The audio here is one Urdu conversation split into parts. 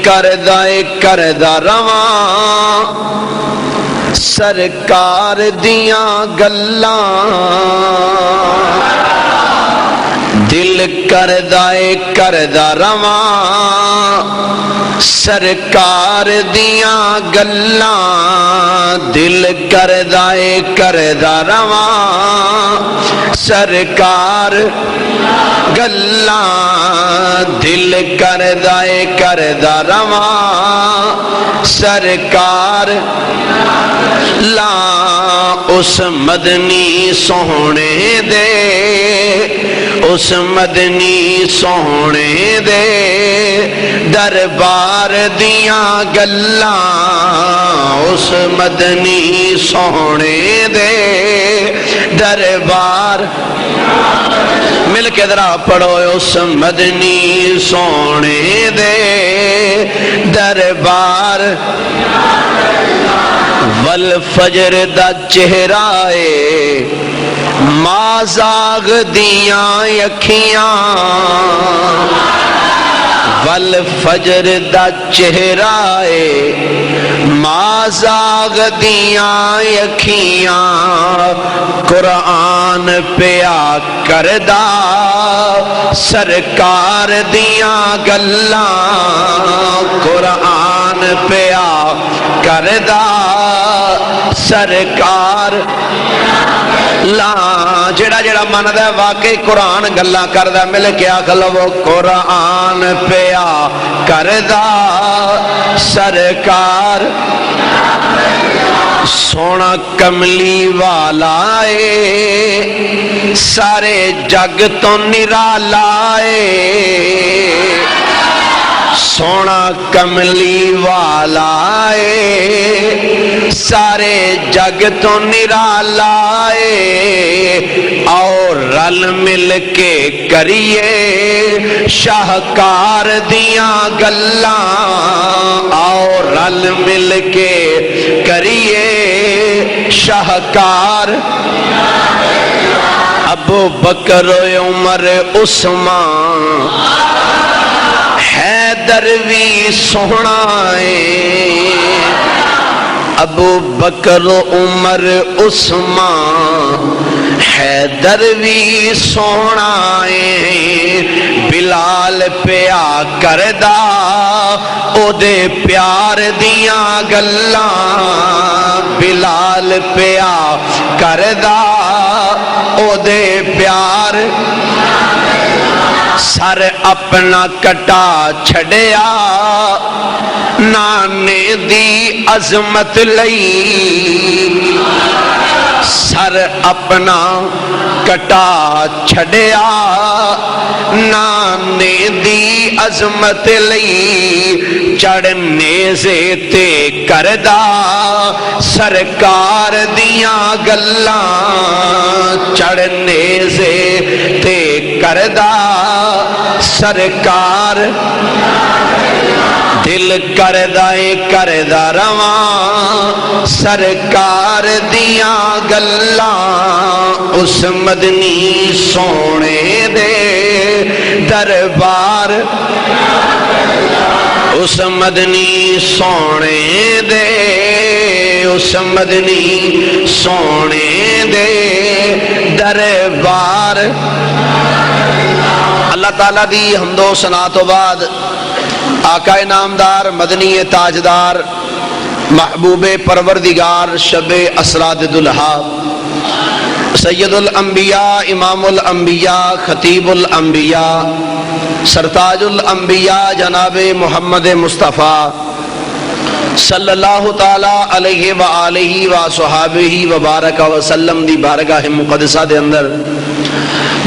کردا رواں سرکار دیاں گلاں دل کردا رواں سرکار دیاں گلاں دل کردا رواں سرکار گلاں دل کردا رواں سرکار لاں اس مدنی سونے دے اس مدنی سونے دے دربار دیاں گلاں اس مدنی سونے دے دربار مل کے ذرا پڑھو اس مدنی سونے دے دربار والفجر دا چہرہ ما زاغ دیاں اکھیاں والفجر دا چہرہ ما زاغ دیاں اکھیاں قرآن پیا کردا سرکار دیاں گلاں قرآن پیا کردا سرکار لاں جڑا مندا ہے واقعی قرآن گلاں کردا مل کے آکھ لو قرآن پیا کردا سرکار سونا کملی والا سارے جگ تو نرالا سونا کملی والا سارے جگ تو نرالا اور رل مل کے کریے شاہکار دیاں گلاں اور رل مل کے کریے شاہکار ابو بکر عمر عثمان حیدر بھی سونا ابو بکر عمر عثمان حیدر بھی سونا بلال پیا کردا او دے پیار دیاں گلاں بلال پیا کردا او دے پیار سر اپنا کٹا چھڑیا نانے دی عظمت لئی سر اپنا کٹا چھڑیا نانے دی عظمت لئی چڑھنے سے تے کردا سرکار دیاں گلاں چڑھنے سے تے کردا سرکار دل کردا رواں سرکار دیاں گلاں اس مدنی سونے دے دربار اس مدنی سونے دے اس مدنی سونے دے دربار اللہ تعالیٰ دی حمد و ثنا تو بعد آقا نامدار مدنی تاجدار محبوب پروردگار شب اسراد دلہا سید الانبیاء امام الانبیاء خطیب الانبیاء سرتاج الانبیاء جناب محمد مصطفیٰ صلی اللہ تعالی علیہ وآلہ وصحابہ وبارک وسلم دی بارگاہ مقدسہ دے اندر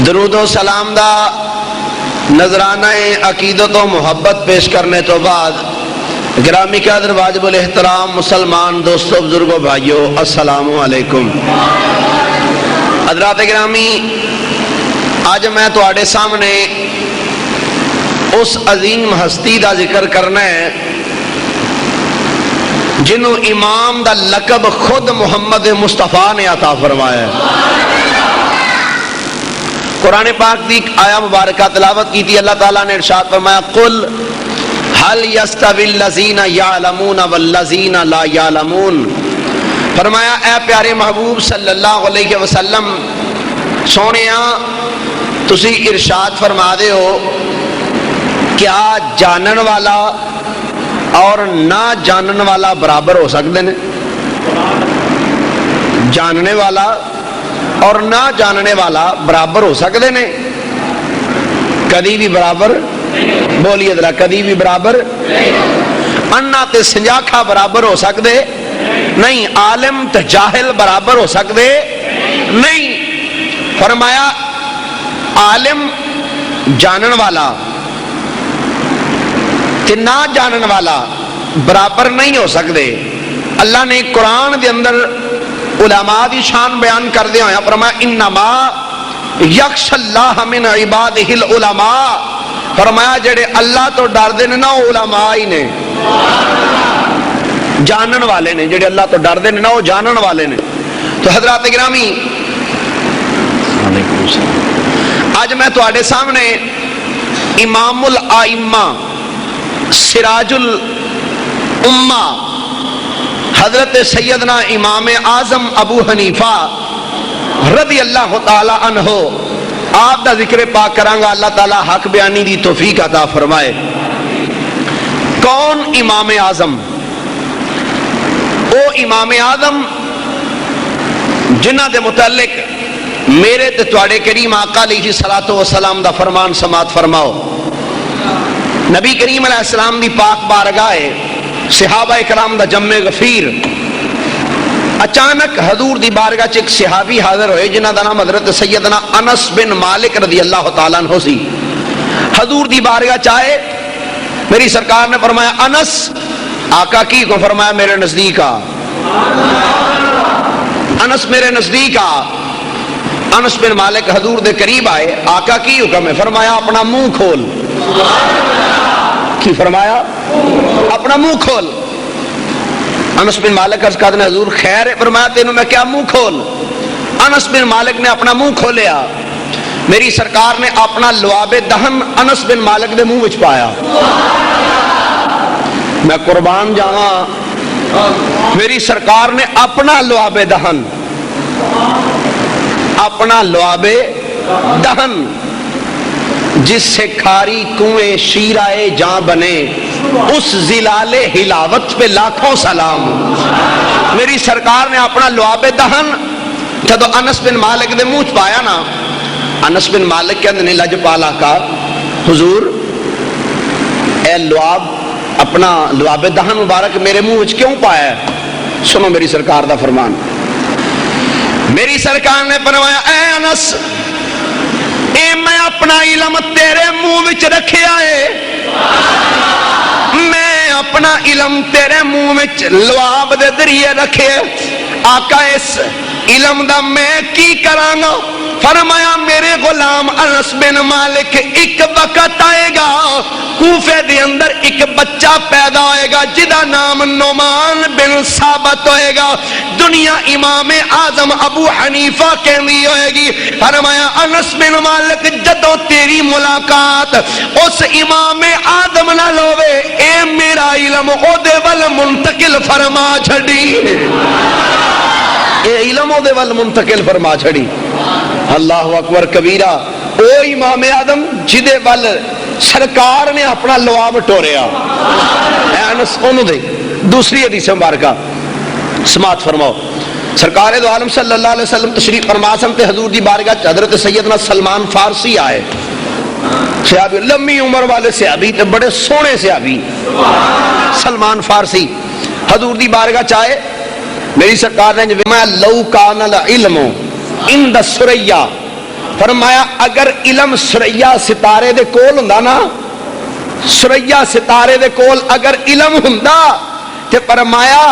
درود و سلام دا نظرانہ عقیدت و محبت پیش کرنے تو بعد گرامی قدر واجب الاحترام مسلمان دوستو بزرگوں بھائیو السلام علیکم حضرات گرامی آج میں تواڈے سامنے اس عظیم ہستی دا ذکر کرنا ہے جنہوں امام دا لقب خود محمد مصطفیٰ نے عطا فرمایا ہے قرآن پاک دی آیا مبارکہ تلاوت کی تھی اللہ تعالیٰ نے ارشاد فرمایا قل حل یستوی الذین یعلمون والذین لا یعلمون، فرمایا اے پیارے محبوب صلی اللہ علیہ وسلم سونیا تسی ارشاد فرما دے ہو، کیا جانن والا اور نہ جانن والا برابر ہو سکتے ہیں؟ جاننے والا اور نہ جاننے والا برابر ہو سکتے ہیں؟ کدی بھی برابر، بولیے ذرا، کدی بھی برابر؟ انا تے سنجاکھا برابر ہو سکتے نہیں، عالم تے جاہل برابر ہو سکتے نہیں۔ فرمایا عالم جانن والا تے نہ جانن والا برابر نہیں ہو سکتے۔ اللہ نے قرآن دے اندر علماء دی شان بیان کر دیا ہویا، فرمایا انما یخشى اللہ من عبادہ العلماء، فرمایا جڑے اللہ تو ڈر دے نا وہ علماء ہی نے، جانن والے نے، جڑے اللہ تو ڈر دے نا وہ جانن والے نے۔ تو حضرات گرامی، آج میں تواڈے سامنے امام الائمہ سراج الامہ حضرت سیدنا امام اعظم ابو حنیفہ رضی اللہ تعالی عنہ آپ دا ذکر پاک کرانگا، اللہ تعالی حق بیانی دی توفیق عطا فرمائے۔ کون امام اعظم؟ او امام اعظم جنہ دے متعلق میرے تے تواڈے کریم آقا علیہ الصلوۃ والسلام دا فرمان سماعت فرماؤ۔ نبی کریم علیہ السلام دی پاک بارگاہ صحابہ کرام دا جمع غفیر، اچانک حضور دی بارگاہ چ ایک صحابی حاضر ہوئے جنہ دا نام حضرت سیدنا انس بن مالک رضی اللہ تعالیٰ عنہ سی۔ حضور دی بارگاہ چاہے، میری سرکار نے فرمایا انس، آقا کی کو فرمایا میرے نزدیک آ، انس میرے نزدیک آ۔ انس بن مالک حضور دے قریب آئے، آقا کی حکم ہے، فرمایا اپنا منہ کھول۔ کی فرمایا؟ اپنا منہ کھول۔ انس بن مالک عرض کرتے ہیں حضور خیر ہے، فرمایا تینوں میں کیا منہ کھول؟ انس بن مالک نے اپنا منہ کھولیا، میری سرکار نے اپنا لعاب دہن انس بن مالک دے منہ وچ پایا۔ میں قربان جاواں، میری سرکار نے اپنا لعاب دہن، اپنا لعاب دہن جس سے کھاری کنویں شیرائے جاں بنے، اس زلال ہلاوت پہ لاکھوں سلام۔ میری سرکار نے اپنا لعاب دہن جدو انس بن مالک دے منہ پایا نا، انس بن مالک کہندے نے لجپالا کا حضور اے لعاب، اپنا لعاب دہن مبارک میرے منہ وچ کیوں پایا ہے؟ سنو میری سرکار دا فرمان۔ میری سرکار نے فرمایا اے انس، اے میں اپنا علم تیرے منہ وچ رکھیا ہے، میں اپنا علم تیرے منہ وچ لعاب دے ذریعے رکھے، آقا اس علم دا میں کی کرانگا؟ فرمایا میرے غلام انس بن مالک، ایک وقت آئے گا کوفے دے اندر ایک بچہ پیدا ہوئے گا جدا نام نعمان بن ثابت ہوئے گا، دنیا امام اعظم ابو حنیفہ کہندی ہوئے گی۔ فرمایا انس بن مالک جدو تیری ملاقات اس امام اعظم نہ لوے، اے میرا علم او دے ول منتقل فرما چھڑی، اے علم او دے ول منتقل فرما چھڑی۔ اللہ اکبر کبیرہ، او امام اعظم جدے ول سرکار نے اپنا لعاب ٹوریا، اے انس انہوں دے۔ دوسری حدیث مبارکہ سماعت فرماؤ۔ سرکار دو عالم صلی اللہ علیہ وسلم تشریف فرما سمتے حضور دی بارگاہ حضرت سیدنا سلمان فارسی آئے، صحابی لمبی عمر والے صحابی تے بڑے سونے صحابی سلمان فارسی حضور دی بارگاہ چاہے، میری سرکار نے فرمایا لو کان العلم عند الثریا، فرمایا اگر علم ثریا ستارے دے کول ہوندا نا، ثریا ستارے دے کول اگر علم ہوندا تے فرمایا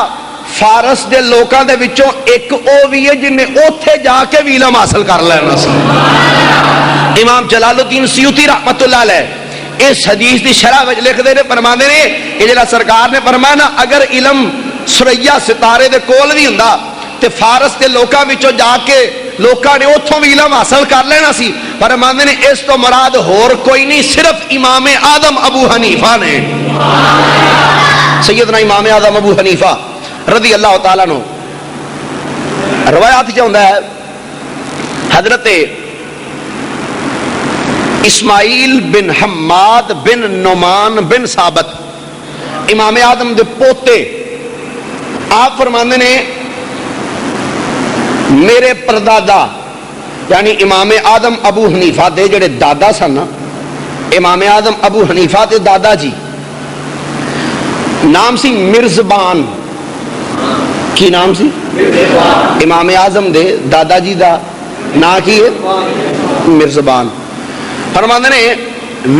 فارس دے لوکاں دے وچوں ایک او وی ہے جن نے اوتھے جا کے بھی علم حاصل کر لینا سی۔ امام جلال الدین سیوطی رحمت اللہ علیہ اس حدیث دی شرح وچ لکھ دے نے، فرماندے نے کہ جڑا سرکار نے فرمایا نا اگر علم ثریا ستارے دے کول بھی ہوندا تے فارس دے لوکاں وچوں جا کے لوکاں نے اوتھوں بھی علم حاصل کر لینا سی۔ فرماندے نے اس تو مراد ہور کوئی نہیں، صرف امام اعظم ابو حنیفہ نے۔ سیدنا امام اعظم ابو حنیفہ رضی اللہ تعالیٰ عنہ روایات چاہتا ہے حضرت اسماعیل بن حماد بن نعمان بن ثابت امام اعظم دے پوتے آپ فرماندے نے میرے پردادا یعنی امام اعظم ابو حنیفہ دے جڑے دادا سن امام اعظم ابو حنیفہ دے دادا جی نام سی مرزبان کی نام سی امام اعظم دے دادا جی دا نا کی ہے مرزبان فرماندے نے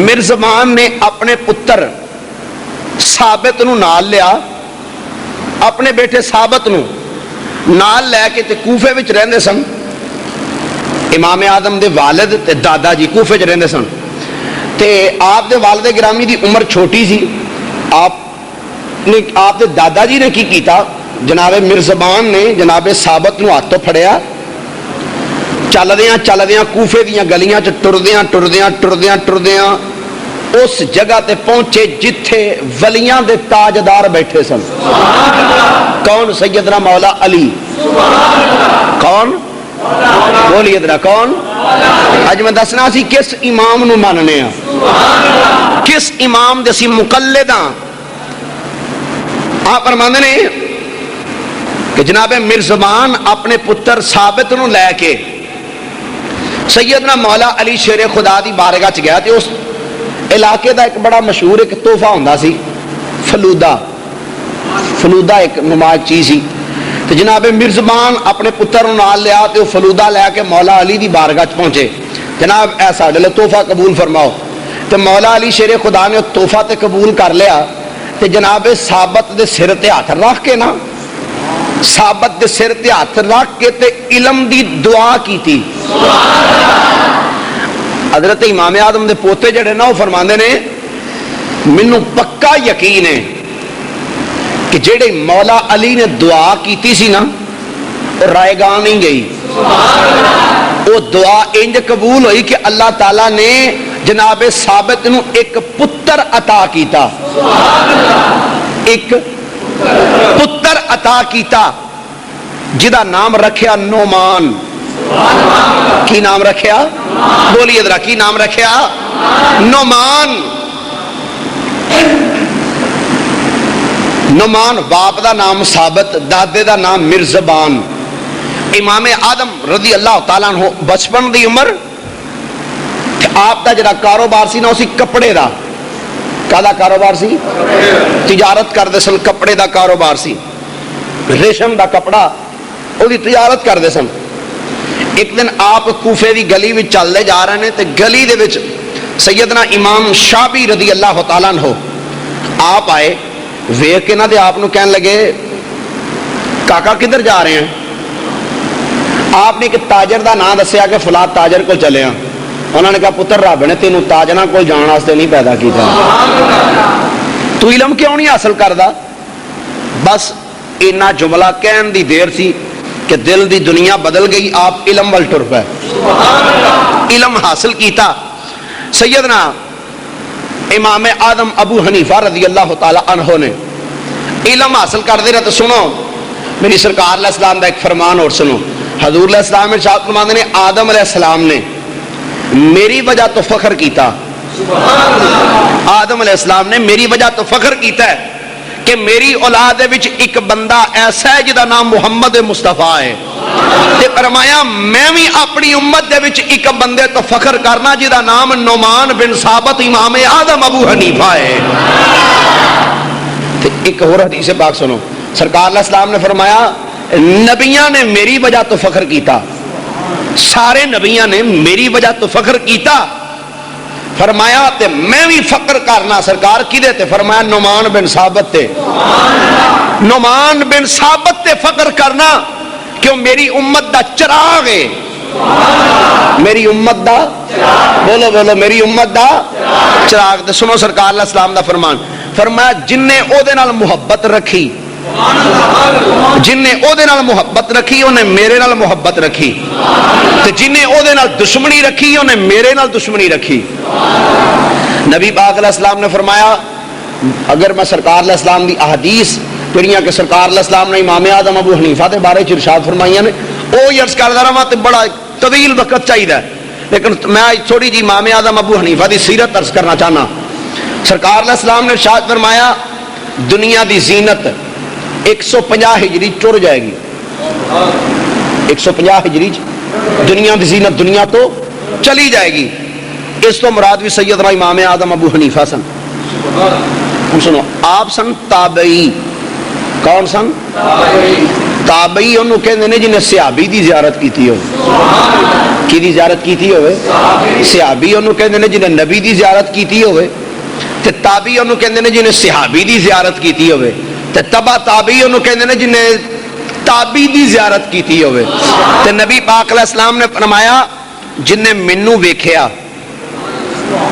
مرزبان نے اپنے پتر ثابت نو نال لیا اپنے بیٹے ثابت نو نال لے کے تے کوفے وچ رہندے سن امام اعظم دے والد تے دادا جی کوفے وچ رہندے سن تے آپ دے والد گرامی دی عمر چھوٹی سی آپ دے دادا جی نے کی کیتا جناب مرزبان نے جناب ثابت نو ہاتھ تو پھڑیا چلدیاں کوفے دیاں گلیاں چ ٹردیاں اس جگہ تے پہنچے جتھے ولیاں دے تاجدار بیٹھے سن کون سیدنا مولا علی کون بولیے ذرا کون اج میں دسنا سی کس امام نو ماننے ہاں کس امام دے سی مقلد ہاں آپ فرماندے نے کہ جناب مرزبان اپنے پتر ثابت نو لے کے سیدنا مولا علی شیر خدا دی بارگاہ چ گیا تے اس علاقے دا ایک بڑا مشہور ایک تحفہ ہوندا سی فلودہ ایک نمایاں چیز سی تے جناب مرزبان اپنے پتر نو نال لیا تے وہ فلودہ لے کے مولا علی دی بارگاہ چ پہنچے جناب اے ساڈے لے تحفہ قبول فرماؤ تے مولا علی شیر خدا نے تحفہ تے قبول کر لیا تے جناب ثابت دے سر تے ہاتھ رکھ کے نا ثابت دے سر تے ہاتھ رکھ کے تے علم دی دعا کیتی حضرت امام اعظم دے پوتے جڑے نا وہ فرماندے نے مینوں پکا یقین ہے کہ جڑے مولا علی نے دعا کیتی سی نا وہ رائے گاہ نہیں گئی وہ دعا انج قبول ہوئی کہ اللہ تعالیٰ نے جناب ثابت نو ایک پتر عطا کیتا ایک پتر عطا کیتا جدا نام رکھیا نعمان کی نام رکھیا بولیے ذرا کی نام رکھیا نعمان باپ دا نام ثابت دادے دا نام مرزبان امام اعظم رضی اللہ تعالیٰ عنہ بچپن دی عمر آپ دا جڑا کاروبار سی نا اسی کپڑے دا کادا کاروبار سی تجارت کردے سن کپڑے دا کاروبار سی ریشم دا کپڑا وہ تجارت کردے سن ایک دن آپ کوفے دی گلی وچ چلدے جا رہے ہیں تے گلی دے وچ سیدنا امام شابی رضی اللہ تعالیٰ عنہ آپ آئے ویکھ کے نہ دے آپ نو کہنے لگے کاکا کدھر جا رہے ہیں آپ نے ایک تاجر دا نام دسیا کہ فلاں تاجر کو چلے ہیں انہوں نے کہا پتر رب نے تینوں تاجراں کول جان واسطے نہیں پیدا کیتا تو علم کیوں نہیں حاصل کردا بس اینا جملہ کہن دی دیر سی کہ دل دی دنیا بدل گئی آپ علم ول ٹر پے علم حاصل کیتا سیدنا امام اعظم ابو حنیفہ رضی اللہ تعالی عنہ نے علم حاصل کر دے رہا تو سنو میری سرکار علیہ السلام دا ایک فرمان اور سنو حضور علیہ السلام ارشاد فرماتے نے آدم علیہ السلام نے میری وجہ تو فخر کیتا آدم علیہ السلام نے میری وجہ تو فخر کیتا ہے کہ میری اولاد وچ ایک بندہ ایسا ہے جدا نام محمد مصطفیٰ ہے تے فرمایا میں بھی اپنی امت دے وچ ایک بندے تو فخر کرنا جدا نام نعمان بن ثابت امام اعظم ابو حنیفہ ہے تے ایک اور حدیث پاک سنو سرکار علیہ السلام نے فرمایا نبیاں نے میری وجہ تو فخر کیتا سارے نبیاں نے میری وجہ تو فخر کیتا فرمایا تے میں بھی فخر کرنا سرکار کی دے تے فرمایا نعمان بن ثابت تے نعمان بن ثابت تے فخر کرنا کیوں میری امت دا چراغ ہے میری امت دا بولو بولو میری امت دا چراغ تے سنو سرکار علیہ السلام دا فرمان فرمایا جن نے او دے نال محبت رکھی جن نے او دے نال محبت رکھی انہیں میرے نال محبت رکھی تے جن نے او دے نال دشمنی رکھی انہیں میرے نال دشمنی رکھی نبی پاک علیہ السلام نے فرمایا اگر میں سرکار علیہ السلام دی احادیث جڑیاں کہ سرکار علیہ السلام نے امام اعظم ابو حنیفہ دے بارے چ ارشاد فرمائیاں نے او عرض کردا رہا تے بڑا طویل وقت چاہیے، لیکن میں تھوڑی جی امام اعظم ابو حنیفہ دی سیرت عرض کرنا چاہنا۔ سرکار علیہ السلام نے ارشاد فرمایا دنیا دی زینت 150 ہجری ٹر جائے گی، 150 ہجری دنیا دی زینت دنیا تو چلی جائے گی۔ اس تو مراد بھی سیدنا امام اعظم ابو حنیفہ سن۔ ہم سنو آپ سن تابعی، کون سن؟ تابعی انہوں کہندے نے جنہیں صحابی دی زیارت کیتی ہو، کی دی زیارت کیتی ہوئے؟ صحابی انہوں کہندے نے جنہیں نبی دی زیارت کیتی ہوئے، تے تابعی انہوں کہندے نے جنہیں صحابی دی زیارت کیتی ہوئے، تے تبع تابعی انہوں کہندے نے جنہیں تابعی دی زیارت کیتی ہوئے۔ تے نبی پاک علیہ السلام نے فرمایا جنہیں منو ویکھیا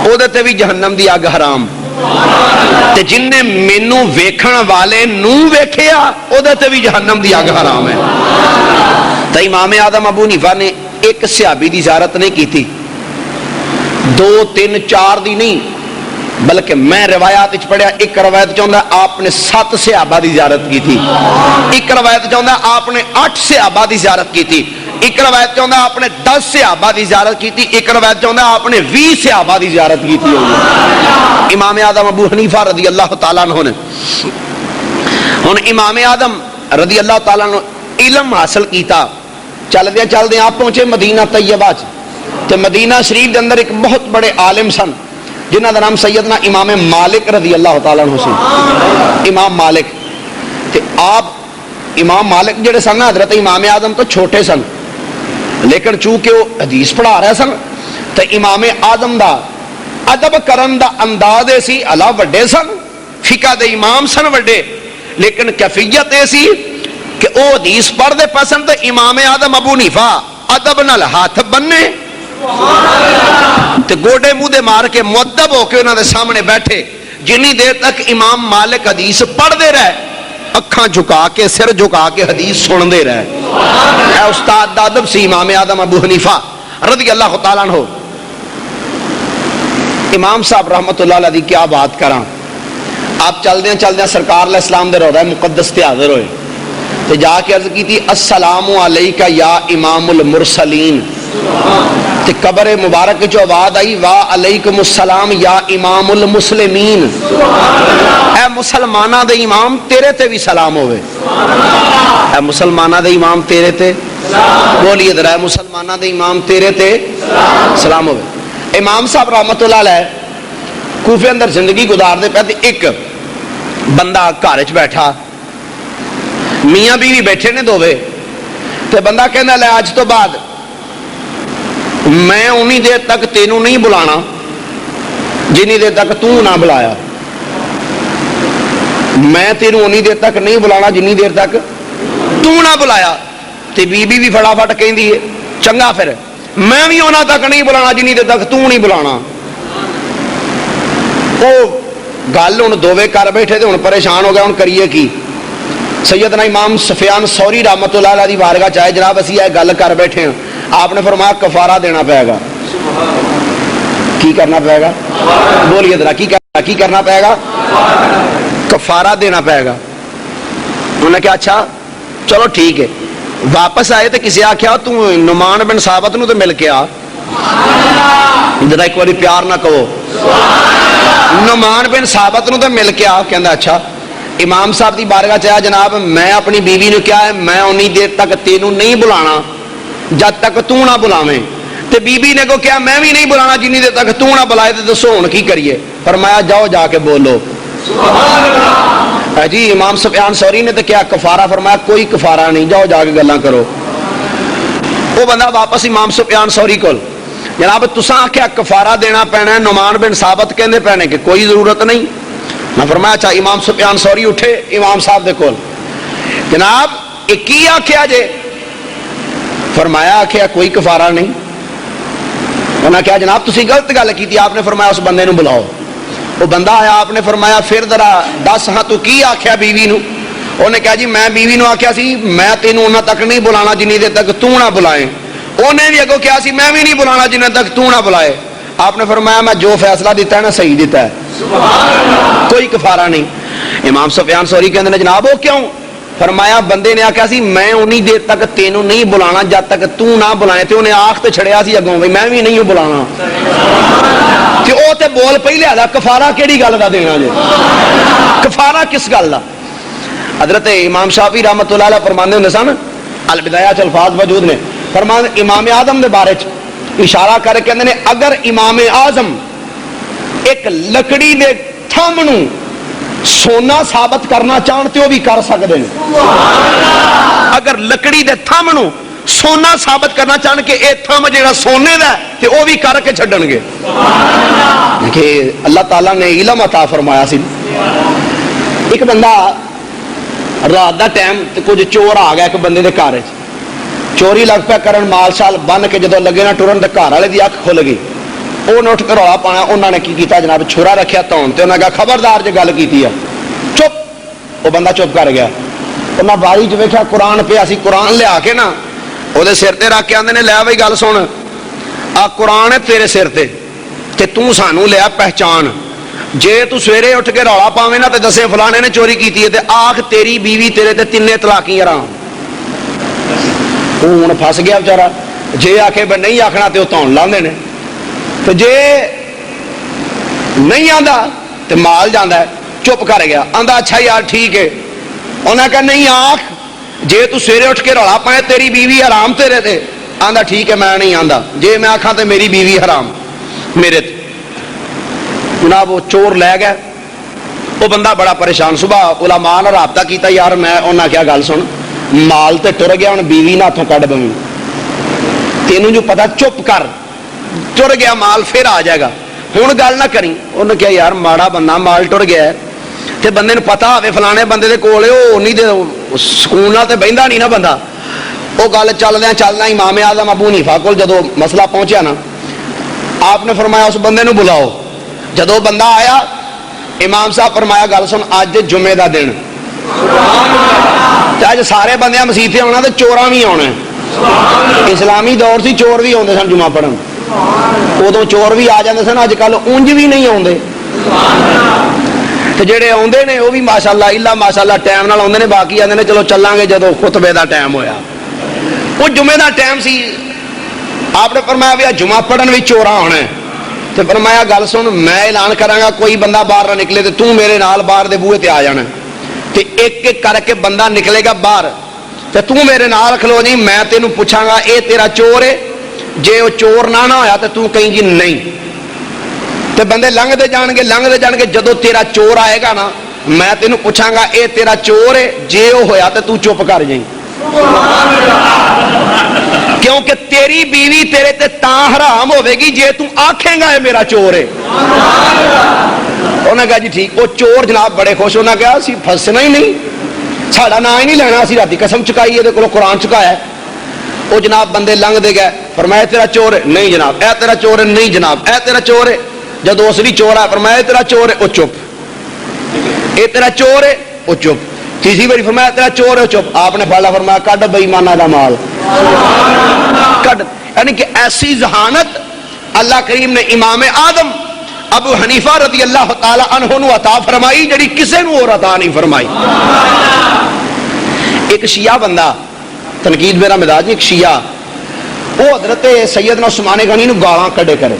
او دے تے بھی جہنم دی اگ حرام، تے جن نے مینوں ویکھن والے نو ویکھیا او دے تے بھی جہنم دی اگ حرام ہے۔ تے امام اعظم ابو حنیفہ نے ایک صحابی دی زیارت نہیں کیتی، 2 3 4 دی نہیں، بلکہ میں روایات وچ پڑھیا ایک روایت چاہندا آپ نے 7 صحابہ دی زیارت کی تھی، ایک روایت چاہندا آپ نے 8 صحابہ دی زیارت کی تھی، ایک روایت چاہندا آپ نے 10 صحابہ دی زیارت کی تھی، ایک روایت چاہندا آپ نے 20 صحابہ دی زیارت کی تھی۔ امام اعظم ابو حنیفہ رضی اللہ تعالیٰ عنہ نے ہن امام اعظم رضی اللہ تعالیٰ عنہ علم حاصل کیتا، چل دے آپ پہنچے مدینہ طیبہ تے مدینہ شریف دے اندر ایک بہت بڑے عالم سن جنہ دا نام سیدنا امام مالک رضی اللہ تعالیٰ عنہ سے۔ امام مالک تے آپ امام مالک جڑے سن حضرت امام اعظم تو چھوٹے سن، لیکن چونکہ وہ حدیث پڑھا رہے سن تو امام اعظم دا ادب کرن دا انداز سی اللہ وڈے سن، فقہ دے امام سن وڈے، لیکن کیفیت ایسی کہ او حدیث پڑھ دے پسند امام اعظم ابو حنیفہ ادب نال ہاتھ بننے تے گوڑے منہ دے مار کے مؤدب ہو کے انہاں دے سامنے بیٹھے، جنی دیر تک امام مالک حدیث پڑھ دے رہے اکھاں جھکا کے سر جھکا کے حدیث سن دے رہے۔ اے استاد دا ادب سی امام اعظم ابو حنیفہ رضی اللہ تعالیٰ عنہ۔ امام صاحب رحمت اللہ علیہ دی کیا بات کراں، آپ چل دیں سرکار علیہ السلام دے روضہ مقدس تے حاضر ہوئے تے جا کے عرض کی تھی السلام علیکہ یا امام المرسلین، تے قبر مبارک جو آواز آئی وا علیکم السلام یا امام المسلمین، اے مسلمانہ دے امام تیرے تے بھی سلام ہوئے، اے مسلمانہ دے امام تیرے تے بولیے ذرا، اے مسلمانہ دے امام تیرے تے سلام ہوئے۔ امام صاحب رحمت اللہ علیہ کوفے اندر زندگی گزار دے پہ، ایک بندہ گھر وچ بیٹھا، میاں بیوی بیٹھے نے دووے، تے بندہ کہنا لے اج تو بعد میں انہی دیر تک تینوں نہیں بلانا جنہی دیر تک تو نہ بلایا، میں تینوں انہی دیر تک نہیں بلانا جنہی دیر تک تو نہ بلایا۔ تے بی بی بھی فٹافٹ کہندی ہے چنگا پھر میں بھی انہاں تک نہیں بلانا جنہی دیر تک تو نہیں بلانا۔ او گل ہن دووے کر بیٹھے تے ہن پریشان ہو گیا، ہن کریے کی؟ سیدنا امام سفیان ثوری رحمت اللہ علیہ دی بارگاہ چاہے جناب اسی یہ گل کر بیٹھے ہیں، آپ نے فرمایا کفارہ دینا پائے گا۔ کی کرنا پائے گا؟ بولیے ذرا کی کرنا پائے گا؟ کفارہ دینا پائے گا۔ انہوں نے کہا اچھا چلو ٹھیک ہے۔ واپس آئے تو کسی آخیا تو نعمان بن ثابت نو تو مل کے آ، ذرا ایک باری پیار نہ کہو، نعمان بن ثابت نو تو مل کے آ، کہندا اچھا۔ امام صاحب دی بارگاہ چاہا جناب میں اپنی بیوی نے کیا ہے میں انہی دیر تک تینوں نہیں بلانا جب تک تو نہ بلاویں، تے بی بی نے کو کیا میں بھی نہیں بلانا جنہی دیر تک تو نہ بلائے تے دسو ہن کی کریے؟ فرمایا جاؤ جا کے بولو جی۔ امام سفیان ثوری نے تو کیا کفارہ؟ فرمایا کوئی کفارہ نہیں، جاؤ جا کے گلاں کرو۔ وہ بندہ واپس امام سفیان ثوری کول، جناب تساں آکھیا کفارہ دینا پینا ہے، نعمان بن ثابت کہندے پینے کہ کوئی ضرورت نہیں۔ میں فرمایا اچھا۔ امام سفیان ثوری اٹھے امام صاحب دے کول، جناب ایک کی آکھیا جے؟ فرمایا آکھیا کوئی کفارہ نہیں۔ انہاں کہا جناب تسی غلط گل کیتی، آپ نے فرمایا اس بندے نو بلاؤ۔ وہ بندہ آیا، آپ نے فرمایا پھر ذرا دس ہاں تو کی آکھیا بیوی نو؟ انہوں نے کہا جی میں بیوی نو آکھیا سی میں تینوں انہاں تک نہیں بلانا جنہی دیر تک تو نہ بلائیں، انہیں بھی اگوں کہا سی میں بھی نہیں بلانا جنہی تک تو نہ بلائے۔ آپ نے فرمایا میں جو فیصلہ دیتا ہے نا صحیح دیتا ہے، کوئی کفارہ نہیں. امام سفیان ثوری کہتے ہیں جناب وہ کیوں؟ فرمایا بندے نے آخیا سی میں انہی دیر تک تینوں نہیں بلانا جب تک تو نہ بلائے. تے انہیں آخ تے چھڑیا سی اگوں بھائی میں بھی نہیں بلانا. تے او تے بول پہلے آدھا کفارہ کیڑی گل دا دینا جی؟ کفارہ کس گل دا؟ حضرت امام شافعی رحمۃ اللہ علیہ فرماندے ہوندے سن البدایہ چ الفاظ موجود نے. فرماندے امام اعظم دے بارے چ اشارہ کر کے کہندے نے اگر امام اعظم ایک لکڑی دے تھم نوں سونا ثابت کرنا چاہن تے وہ بھی کر سکتے ہیں. اگر لکڑی دے تھم نوں سونا ثابت کرنا چاہن کہ اے تھم جڑا سونے دا ہے تے وہ بھی کر کے چھڈن گے. کہ اللہ تعالیٰ نے علم عطا فرمایا سی. ایک بندہ رات دا ٹائم تے کچھ چور آ گیا ایک بندے دے گھر چوری لگ پیا کرن مال شال بن کے جدو لگے نا ٹرن تے گھر والے دی اکھ کھل گئی. وہ اٹھ کے رولا پایا. انہوں نے کی کیتا جناب چھرا رکھیا تون تے انہوں نے کہا خبردار جو گل کیتی ہے چپ. وہ بندہ چپ کر گیا. انہاں باری چ ویکھیا قرآن پیا سی. قرآن لیا کے نا وہ سر تے رکھ کے آندے نے لے بھائی گل سن آ قرآن ہے تیرے سر تے تو سانو لیا پہچان. جے تو سویرے اٹھ کے رولا پاویں نا تے دسے فلانے نے چوری کیتی ہے تے آکھ تیری بیوی تیرے تے تینے طلاقی حرام. وہ ہن پھس گیا بیچارہ. جے آکھے بے نہیں آکھنا تے وہ تون لاندے نے. تو جے نہیں آندا تے مال جاندا ہے. چپ کر گیا. آندا اچھا یار ٹھیک ہے. انہاں کہا نہیں آکھ جے تو سویرے اٹھ کے رولا پائے تیری بیوی حرام تیرے تے. آندا ٹھیک ہے میں نہیں آندا. جے میں آکھاں تے میری بیوی حرام میرے تے. جناب وہ چور لے گئے. وہ بندہ بڑا پریشان. صبح علماء نے رابطہ کیتا یار میں انہاں کیا گل سن مال تے ٹر گیا ہن بیوی نہ ہاتھوں کڈ بویں تینوں جو پتہ چپ کر. ٹر گیا مال پھر آ جائے گا ہوں گل نہ کری. انہوں نے کہا یار ماڑا بندہ مال ٹر گیا ہے تے بندے نے پتا ہوئے فلانے بندے دے کول وہ نہیں دے سکون نال تے بہندا نہیں نا بندہ. وہ گل چلدیا امام اعظم ابو حنیفہ کول جدو مسئلہ پہنچیا نا آپ نے فرمایا اس بندے نو بلاؤ. جدو بندہ آیا امام صاحب فرمایا گل سن اج جمعے دا دن اج سارے بندے مسیطے آنا تے چوراں بھی آنا. اسلامی دور سی چور بھی آتے سن جمعہ پڑھن. ادو چور بھی آ جاندے سن. اج کل اونج بھی نہیں آتے. جڑے آتے نے وہ بھی ماشاء اللہ الا ماشاء اللہ ٹائم نال آتے ہیں. باقی آتے ہیں چلو چلان گے جدو خطبے دا ٹائم ہویا. وہ جمعے دا ٹائم سی. آپ نے فرمایا بھی جمعہ پڑھن بھی چوراں آنا ہے. تو فرمایا گل سن میں اعلان کراں کوئی بندہ باہر نہ نکلے تو میرے نال باہر دے بوئے تے آ جانا. تے ایک ایک کر کے بندہ نکلے گا باہر تے میرے نال کھلو جی. میں تینوں پوچھاں گا اے تیرا چور ہے. جے وہ چور نہ ہویا تے تو کہیں گی نہیں. تے بندے لنگتے جان گے. جدو تیرا چور آئے گا نا میں تینوں پوچھاں گا اے تیرا چور ہے. جے وہ ہویا تے تو چپ کر جائیں. کیونکہ تیری بیوی تیرے تے تاں حرام ہوے گی جے تو آکھیں گا اے میرا چور ہے. انہوں نے کہا جی ٹھیک. وہ چور جناب بڑے خوش. انہوں نے کہا اسی پھسنا ہی نہیں ساڑا نا ہی نہیں لینا. اسی راتی قسم چکائی ہے کو قرآن چکایا ہے. وہ جناب بندے لنگ دے گئے. فرمایا تیرا چور ہے. نہیں جناب. اے تیرا چور ہے. نہیں جناب. اے تیرا چور ہے. جدو اس بھی چور آیا فرمایا اے تیرا چور ہے. وہ چپ. اے تیرا چور ہے. وہ چپ. تیسری باری فرمایا تیرا چور ہے. چپ. آپ نے پہلا فرمایا کڈ بے ایمانہ دا مال کڈ. یعنی کہ ایسی ذہانت اللہ کریم نے امام اعظم ابو حنیفہ رضی اللہ تعالی عنہ نو عطا فرمائی جڑی کسے نو اور عطا نہیں فرمائی. ایک شیعہ بندہ تنقید میرا مزاج. ایک شیعہ وہ حضرت سیدنا عثمان غنی نو گالاں کڈے کرے.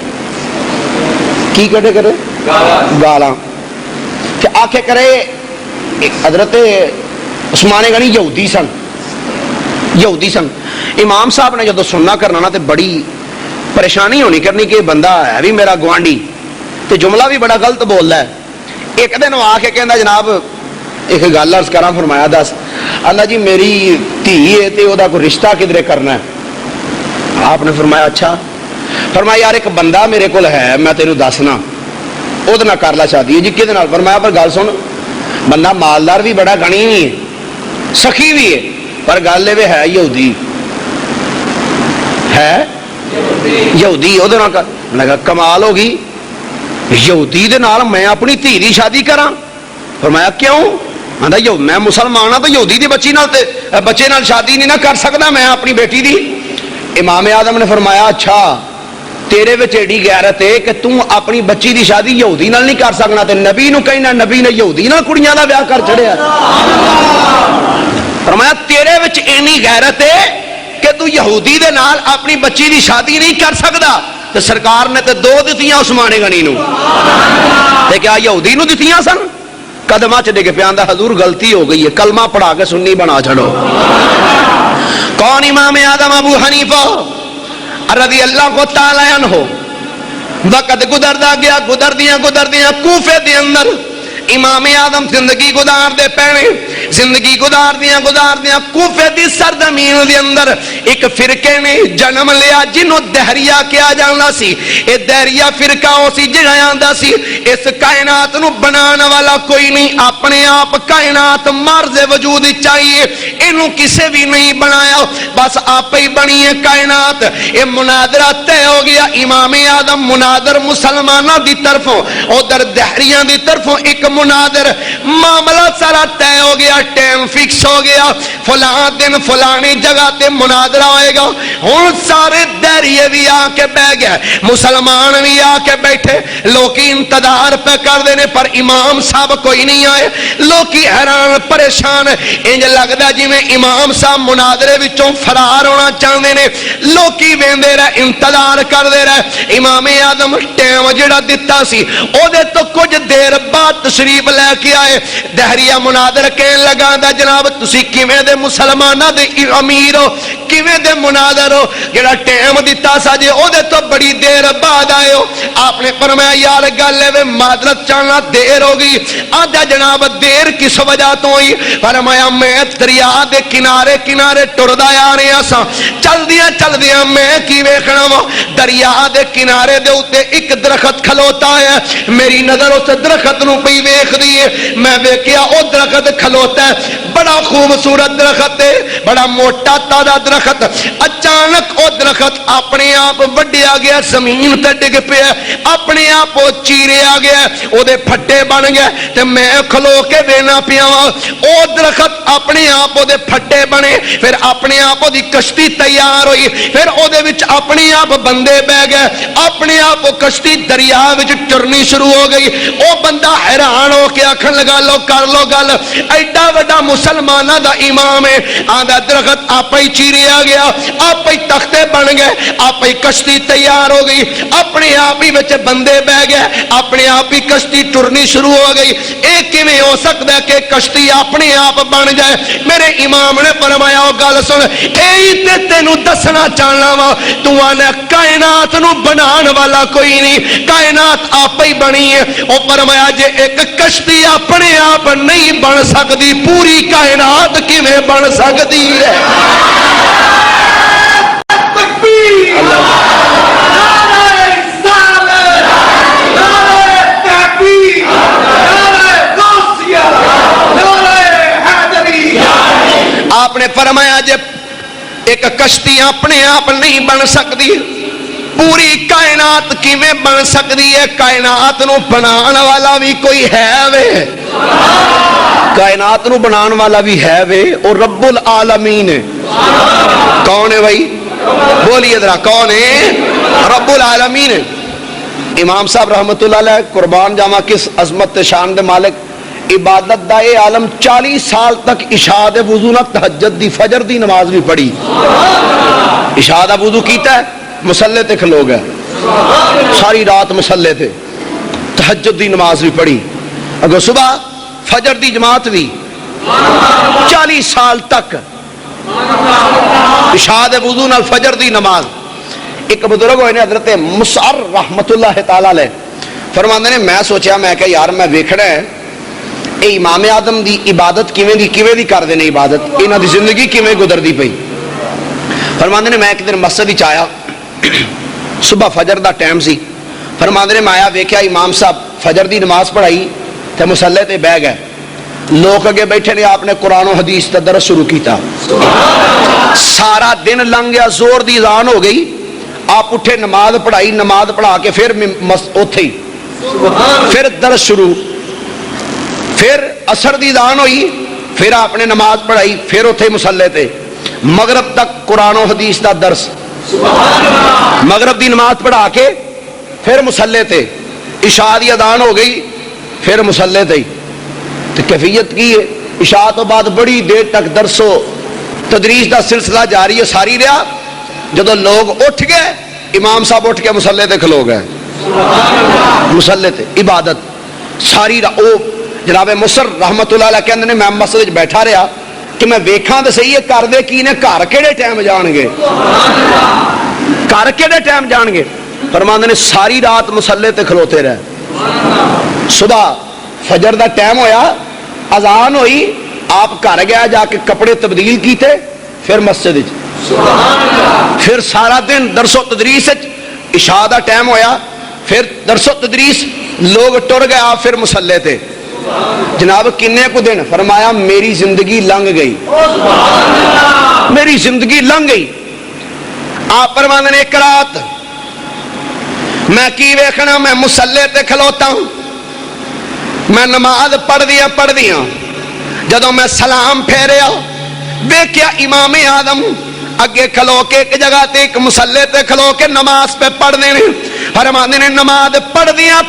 کی کڈے کرے؟ گالاں. کہ آکھے کرے حضرت عثمان غنی یہودی سن. امام صاحب نے جدو سننا کرنا نا تے بڑی پریشانی ہونی کرنی کہ بندہ ہے بھی میرا گوانڈی تے جملہ بھی بڑا غلط بولدا ہے. ایک دن وہ آ کے کہندا جناب ایک گل عرض کراں. فرمایا دس. اللہ جی میری دھی ہے تے اودا کوئی رشتہ کدھرے کرنا ہے. آپ نے فرمایا اچھا. فرمایا یار ایک بندہ میرے کول ہے میں تینوں دسنا وہ نہ کر لا شادی. جی کہدے نال؟ فرمایا پر گل سن بندہ مالدار بھی بڑا غنی بھی ہے سخی بھی ہے پر گل یہ ہے یہودی ہے. یہودی وہ کہا کمال ہوگی یہودی دے نال میں اپنی دھی دی شادی کراں. فرمایا کیوں؟ آندا میں مسلمان ہاں تو یہودی دی بچے نال شادی نہیں نہ کر سکتا میں اپنی بیٹی دی. امام اعظم نے فرمایا اچھا تیرے وچ ایڈی غیرت ہے کہ تو اپنی بچی دی شادی یہودی نال نہیں کر سکنا تے نبی نو کہنا نبی نے یہودی نال کڑیاں دا بیاہ کر چھڑیا. فرمایا تیرے وچ اینی غیرت ہے کہ تو یہودی دے نال اپنی بچی دی شادی نہیں کر سکدا. تے سرکار نے تے دو دتیاں عثمان غنی نو تے کیا یہودی نو دتیاں سن. قدماں چ ڈگ پیا حضور غلطی ہو گئی ہے کلمہ پڑھا کے سنی بنا چھڑو. کون امام اعظم ابو حنیفہ رضی اللہ تعالی عنہ وقت گزردا گیا گزردیاں کوفے دے اندر امام اعظم زندگی گزار دے پینے زندگی گزار دیاں کوفے دی سرزمین دے اندر ایک فرقے نے جنم لیا جنوں دہریہ کیا جاندا سی. اے دہریہ فرقہ او سی جڑا آندا سی اس کائنات نو بنانے والا کوئی نہیں اپنے آپ کائنات مرز وجود چاہیے اینو کسے بھی نہیں بنایا بس آپ ہی بنی ہے کائنات. اے مناظرہ طے ہو گیا امام اعظم مناظر مسلمانوں دی طرفوں ادھر دہریاں دی طرفوں ایک مناظر معاملہ سارا طے ہو گیا ٹائم فکس ہو گیا فلاں دن فلانی جگہ تے مناظرہ ہوئے گا. ہن سارے دہریے بھی آ کے بہ گئے مسلمان بھی آ کے بیٹھے لوکی انتظار پہ کر دینے پر امام صاحب کوئی نہیں آئے. لوکی حیران پریشان انج لگدا جویں امام صاحب مناظرے وچوں فرار ہونا چاہندے نے. لوکی ویندے رہے انتظار کردے رہے. امام اعظم ٹائم جڑا دتا سی او دے تو کچھ دیر بعد تشریف لے کے آئے. دہریہ مناظر کہن لگا دا جناب تسی کیویں دے مسلماناں دے امیر ہو کیویں دے مناظر ہو جڑا ٹائم دتا سا جے او دے تو بڑی دیر بعد آئے ہو. آپ نے فرمایا یار گل ہے معذرت چاہنا دیر ہو گئی. آجا جناب دیر کس وجہ تو ہوئی؟ فرمایا میں دریا دے کنارے ٹردا آ رہا سا چلدیاں میں کی ویکھنا وا دریا دے کنارے دے اوتے ایک درخت کھلوتا ہے. میری نظر اس درخت نو پئی ویکھ دی ہے. میں ویکھیا او درخت کھلوتا ہے بڑا خوبصورت درخت ہے بڑا موٹا تازہ درخت. اچانک او درخت اپنے آپ وڈیا گیا زمین تے ڈگ پیا اپنے آپ او چیریا گیا او دے پھٹے بن گئے تے میں کھلو کے وینا پیا او درخت اپنے آپ او دے پھٹے بنے. پھر اپنے آپ او دی کشتی تیار ہوئی پھر او دے وچ اپنے آپ بندے بہ گئے اپنے آپ او کشتی دریا وچ ٹرنی شروع ہو گئی. او بندہ حیران ہو کے آکھن لگا لو کر لو گل ایڈا وڈا مسلماناں دا امام ہے آندا درخت آپ ہی چیریا گیا آپ ہی تختے بن گئے آپ ہی کشتی تیار ہو گئی اپنے آپ ہی وچ بندے بہ گئے اپنے آپ ہی کشتی ٹرنی شروع ہو گئی. اے کیویں ہو سکدا ہے کہ کشتی اپنے آپ بن جائے؟ میرے امام نے فرمایا او گل سن اے تے تینوں دسنا چاہنا وا تو آنا کائنات نو بنان والا کوئی نہیں کائنات آپ ہی بنی ہے. او فرمایا جے ایک کشتی اپنے آپ نہیں بن سکتی پوری کائنات کیویں بن سکتی ہے؟ آپ نے فرمایا جے ایک کشتی اپنے آپ نہیں بن سکتی پوری کائنات کیویں بن سکتی ہے؟ کائنات نو بنان والا بھی کوئی ہے وے کائنات نو بنان والا بھی ہے وے اور رب العالمین ہے. کون ہے بھائی بولیے ذرا کون ہے؟ رب العالمین ہے. امام صاحب رحمت اللہ علیہ قربان جاواں کس عظمت شان دے مالک عبادت دا اے عالم 40 سال تک عشاء دے وضو نہ تہجد دی فجر دی نماز بھی پڑھی. عشاء دا وضو کیتا ہے مصلے تے کھلو گئے ساری رات مصلے تے تہجد دی نماز بھی پڑھی اگر صبح فجر دی جماعت بھی 40 سال تک عشاء دے وضو نال فجر دی نماز. ایک بزرگ ہوئے نے حضرت مسعر رحمت اللہ تعالی علیہ فرماندے نے میں سوچیا میں کہ یار میں ویکھنا ہے اے امام اعظم دی عبادت کیویں دی کردے نے عبادت انہاں دی زندگی کیویں گزردی پئی. فرماندے نے میں ایک دن مسجد وچ آیا صبح فجر دا ٹائم سی. فرماندے نے میں آیا ویکھیا امام صاحب فجر دی نماز پڑھائی تے مصلے تے بیٹھ گئے لوگ اگے بیٹھے نے آپ نے قرآن و حدیث دا درس شروع کیتا. سارا دن لنگ گیا زور دی اذان ہو گئی آپ اٹھے نماز پڑھائی نماز پڑھا کے پھر اوتھے ہی پھر درس شروع پھر عصر دی اذان ہوئی پھر آپ نے نماز پڑھائی پھر اوتھے مصلے تے مغرب تک قرآن و حدیث دا درس مغرب دی نماز پڑھا کے پھر مسلے تے، عشاء دی اذان ہو گئی پھر مسلے تے، تو کیفیت کی ہے؟ عشاء تو بعد بڑی دیر تک درس و تدریس دا سلسلہ جاری ہے ساری رہا، جدو لوگ اٹھ گئے امام صاحب اٹھ کے مسلے تے کھلو گئے، مسلے تے عبادت ساری او جناب مصر رحمت اللہ علیہ کہندے نے میں مسجد بیٹھا رہا کہ میں ویکھاں تے صحیح ہے کر دے کی نے گھر کیڑے ٹائم جان گے، گھر کیڑے ٹائم جان گے، فرماندے نے ساری رات مسلے تے کھلوتے رہے، صبح فجر دا ٹائم ہویا اذان ہوئی آپ گھر گیا جا کے کپڑے تبدیل کیتے پھر مسجد پھر سارا دن درس و تدریس، عشاء دا ٹائم ہویا پھر درس و تدریس، لوگ ٹر گیا پھر مسلے تے، جناب کنے کو دن؟ فرمایا میری زندگی لنگ گئی، میری زندگی لنگ گئی۔ آپ فرماندے نے ایک رات میں کی ویکھنا، میں مسلے تے کھلوتا ہوں، میں نماز پڑھ دیا جدوں میں سلام پھیریا ویکھیا امام اعظم اگے کھلو کے ایک جگہ تے ایک مسلے تے کھلو کے نماز پہ پڑھ دینے، فرماندے نے نماز پڑھ دیاں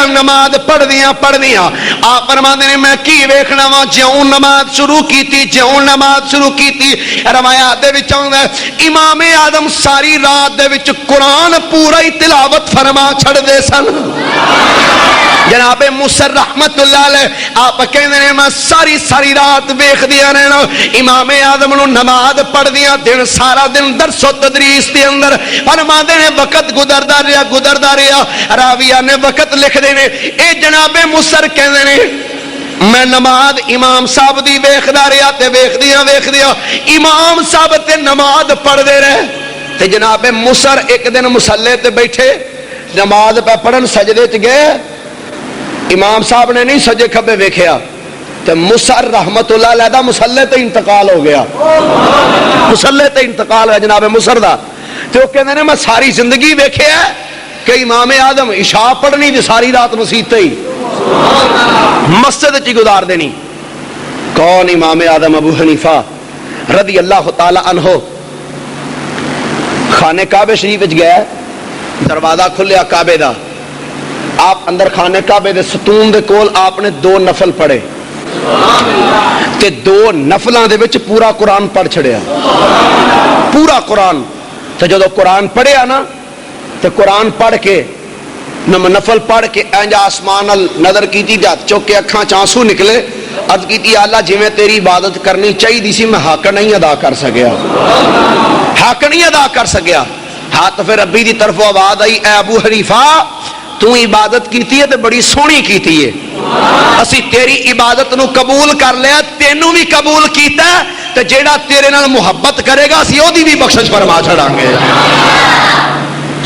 نماز پڑھ دیاں آپ فرماندے نے میں کی ویکھنا وا جیوں نماز شروع کیتی روایات دے وچ آوندا ہے امام اعظم ساری رات دے وچ قرآن پورا ہی تلاوت فرما چھڑ دے سن۔ جناب مصر رحمت اللہ علیہ آپ کہندے نے میں ساری رات ویکھ دیا رہنا امام اعظم نو نماز پڑھ دیا، دن سارا دن درس و تدریس دے اندر، فرماندے نے وقت گزردا رہیا راویہ نے وقت لکھ دے نے اے جناب مصر کہندے نے میں نماز امام صاحب دی ویکھدا رہیا تے ویکھدیا امام صاحب تے نماز پڑھ دے رہے تے جناب مصر ایک دن مسلے تے بیٹھے نماز پہ پڑھن سجدے چ گئے، امام صاحب نے نہیں سجے کھبے ویکھیا تے مصر رحمت اللہ علیہ دا مسلے تے انتقال ہو گیا، مسلے تے انتقال ہے جناب مصر دا، تے وہ کہندے نے میں ساری زندگی ویکھیا کہ امام اعظم عشاء پڑھنی تے ساری رات مسجد تے ہی مسجد چ گزار دینی۔ کون؟ امام اعظم ابو حنیفہ رضی اللہ تعالی عنہ خانہ کعبہ شریف وچ گئے، دروازہ کھلیا کعبے دا، آپ اندر خانہ کعبے دے ستون دے کول آپ نے 2 نفل پڑھے تے 2 نفلاں دے وچ پورا قرآن پڑھ چھڑیا، پورا قرآن۔ تے جدو قرآن پڑھیا نا تے قرآن پڑھ کے نفل پڑھ کے انج آسمان نظر کیتی تے ہاتھ چوک کے اکھاں چانسو نکلے، عرض کیتی اللہ جویں تیری عبادت کرنی چاہیے سی میں حق نہیں ادا کر سکیا، ہاتھ پھر ربی دی طرف آواز آئی اے ابو حنیفہ تو عبادت کیتی ہے تے بڑی سونی کیتی ہے، اسی تیری عبادت نو قبول کر لیا، تینوں بھی قبول کیتا ہے تے جیڑا تیرے نال محبت کرے گا اسی اودی بھی بخشش فرما چھڑاں گے۔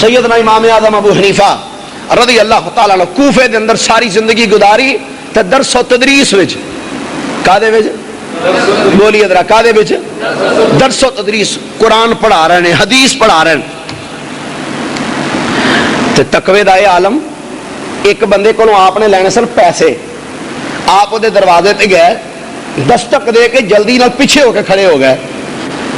سیدنا امام اعظم ابو حنیفہ رضی اللہ تعالیٰ عنہ کوفے دے اندر ساری زندگی گزاری تے درس و تدریس وچ، کادے وچ؟ بولی ادرا کادے وچ؟ درس و تدریس، قرآن پڑھا رہے ہیں، حدیث پڑھا رہے ہیں۔ تے تقوی دا عالم ایک بندے کو آپ نے لینے سن پیسے، آپ دے دروازے تے گئے دستک دے کے جلدی نال پیچھے ہو کے کھڑے ہو گئے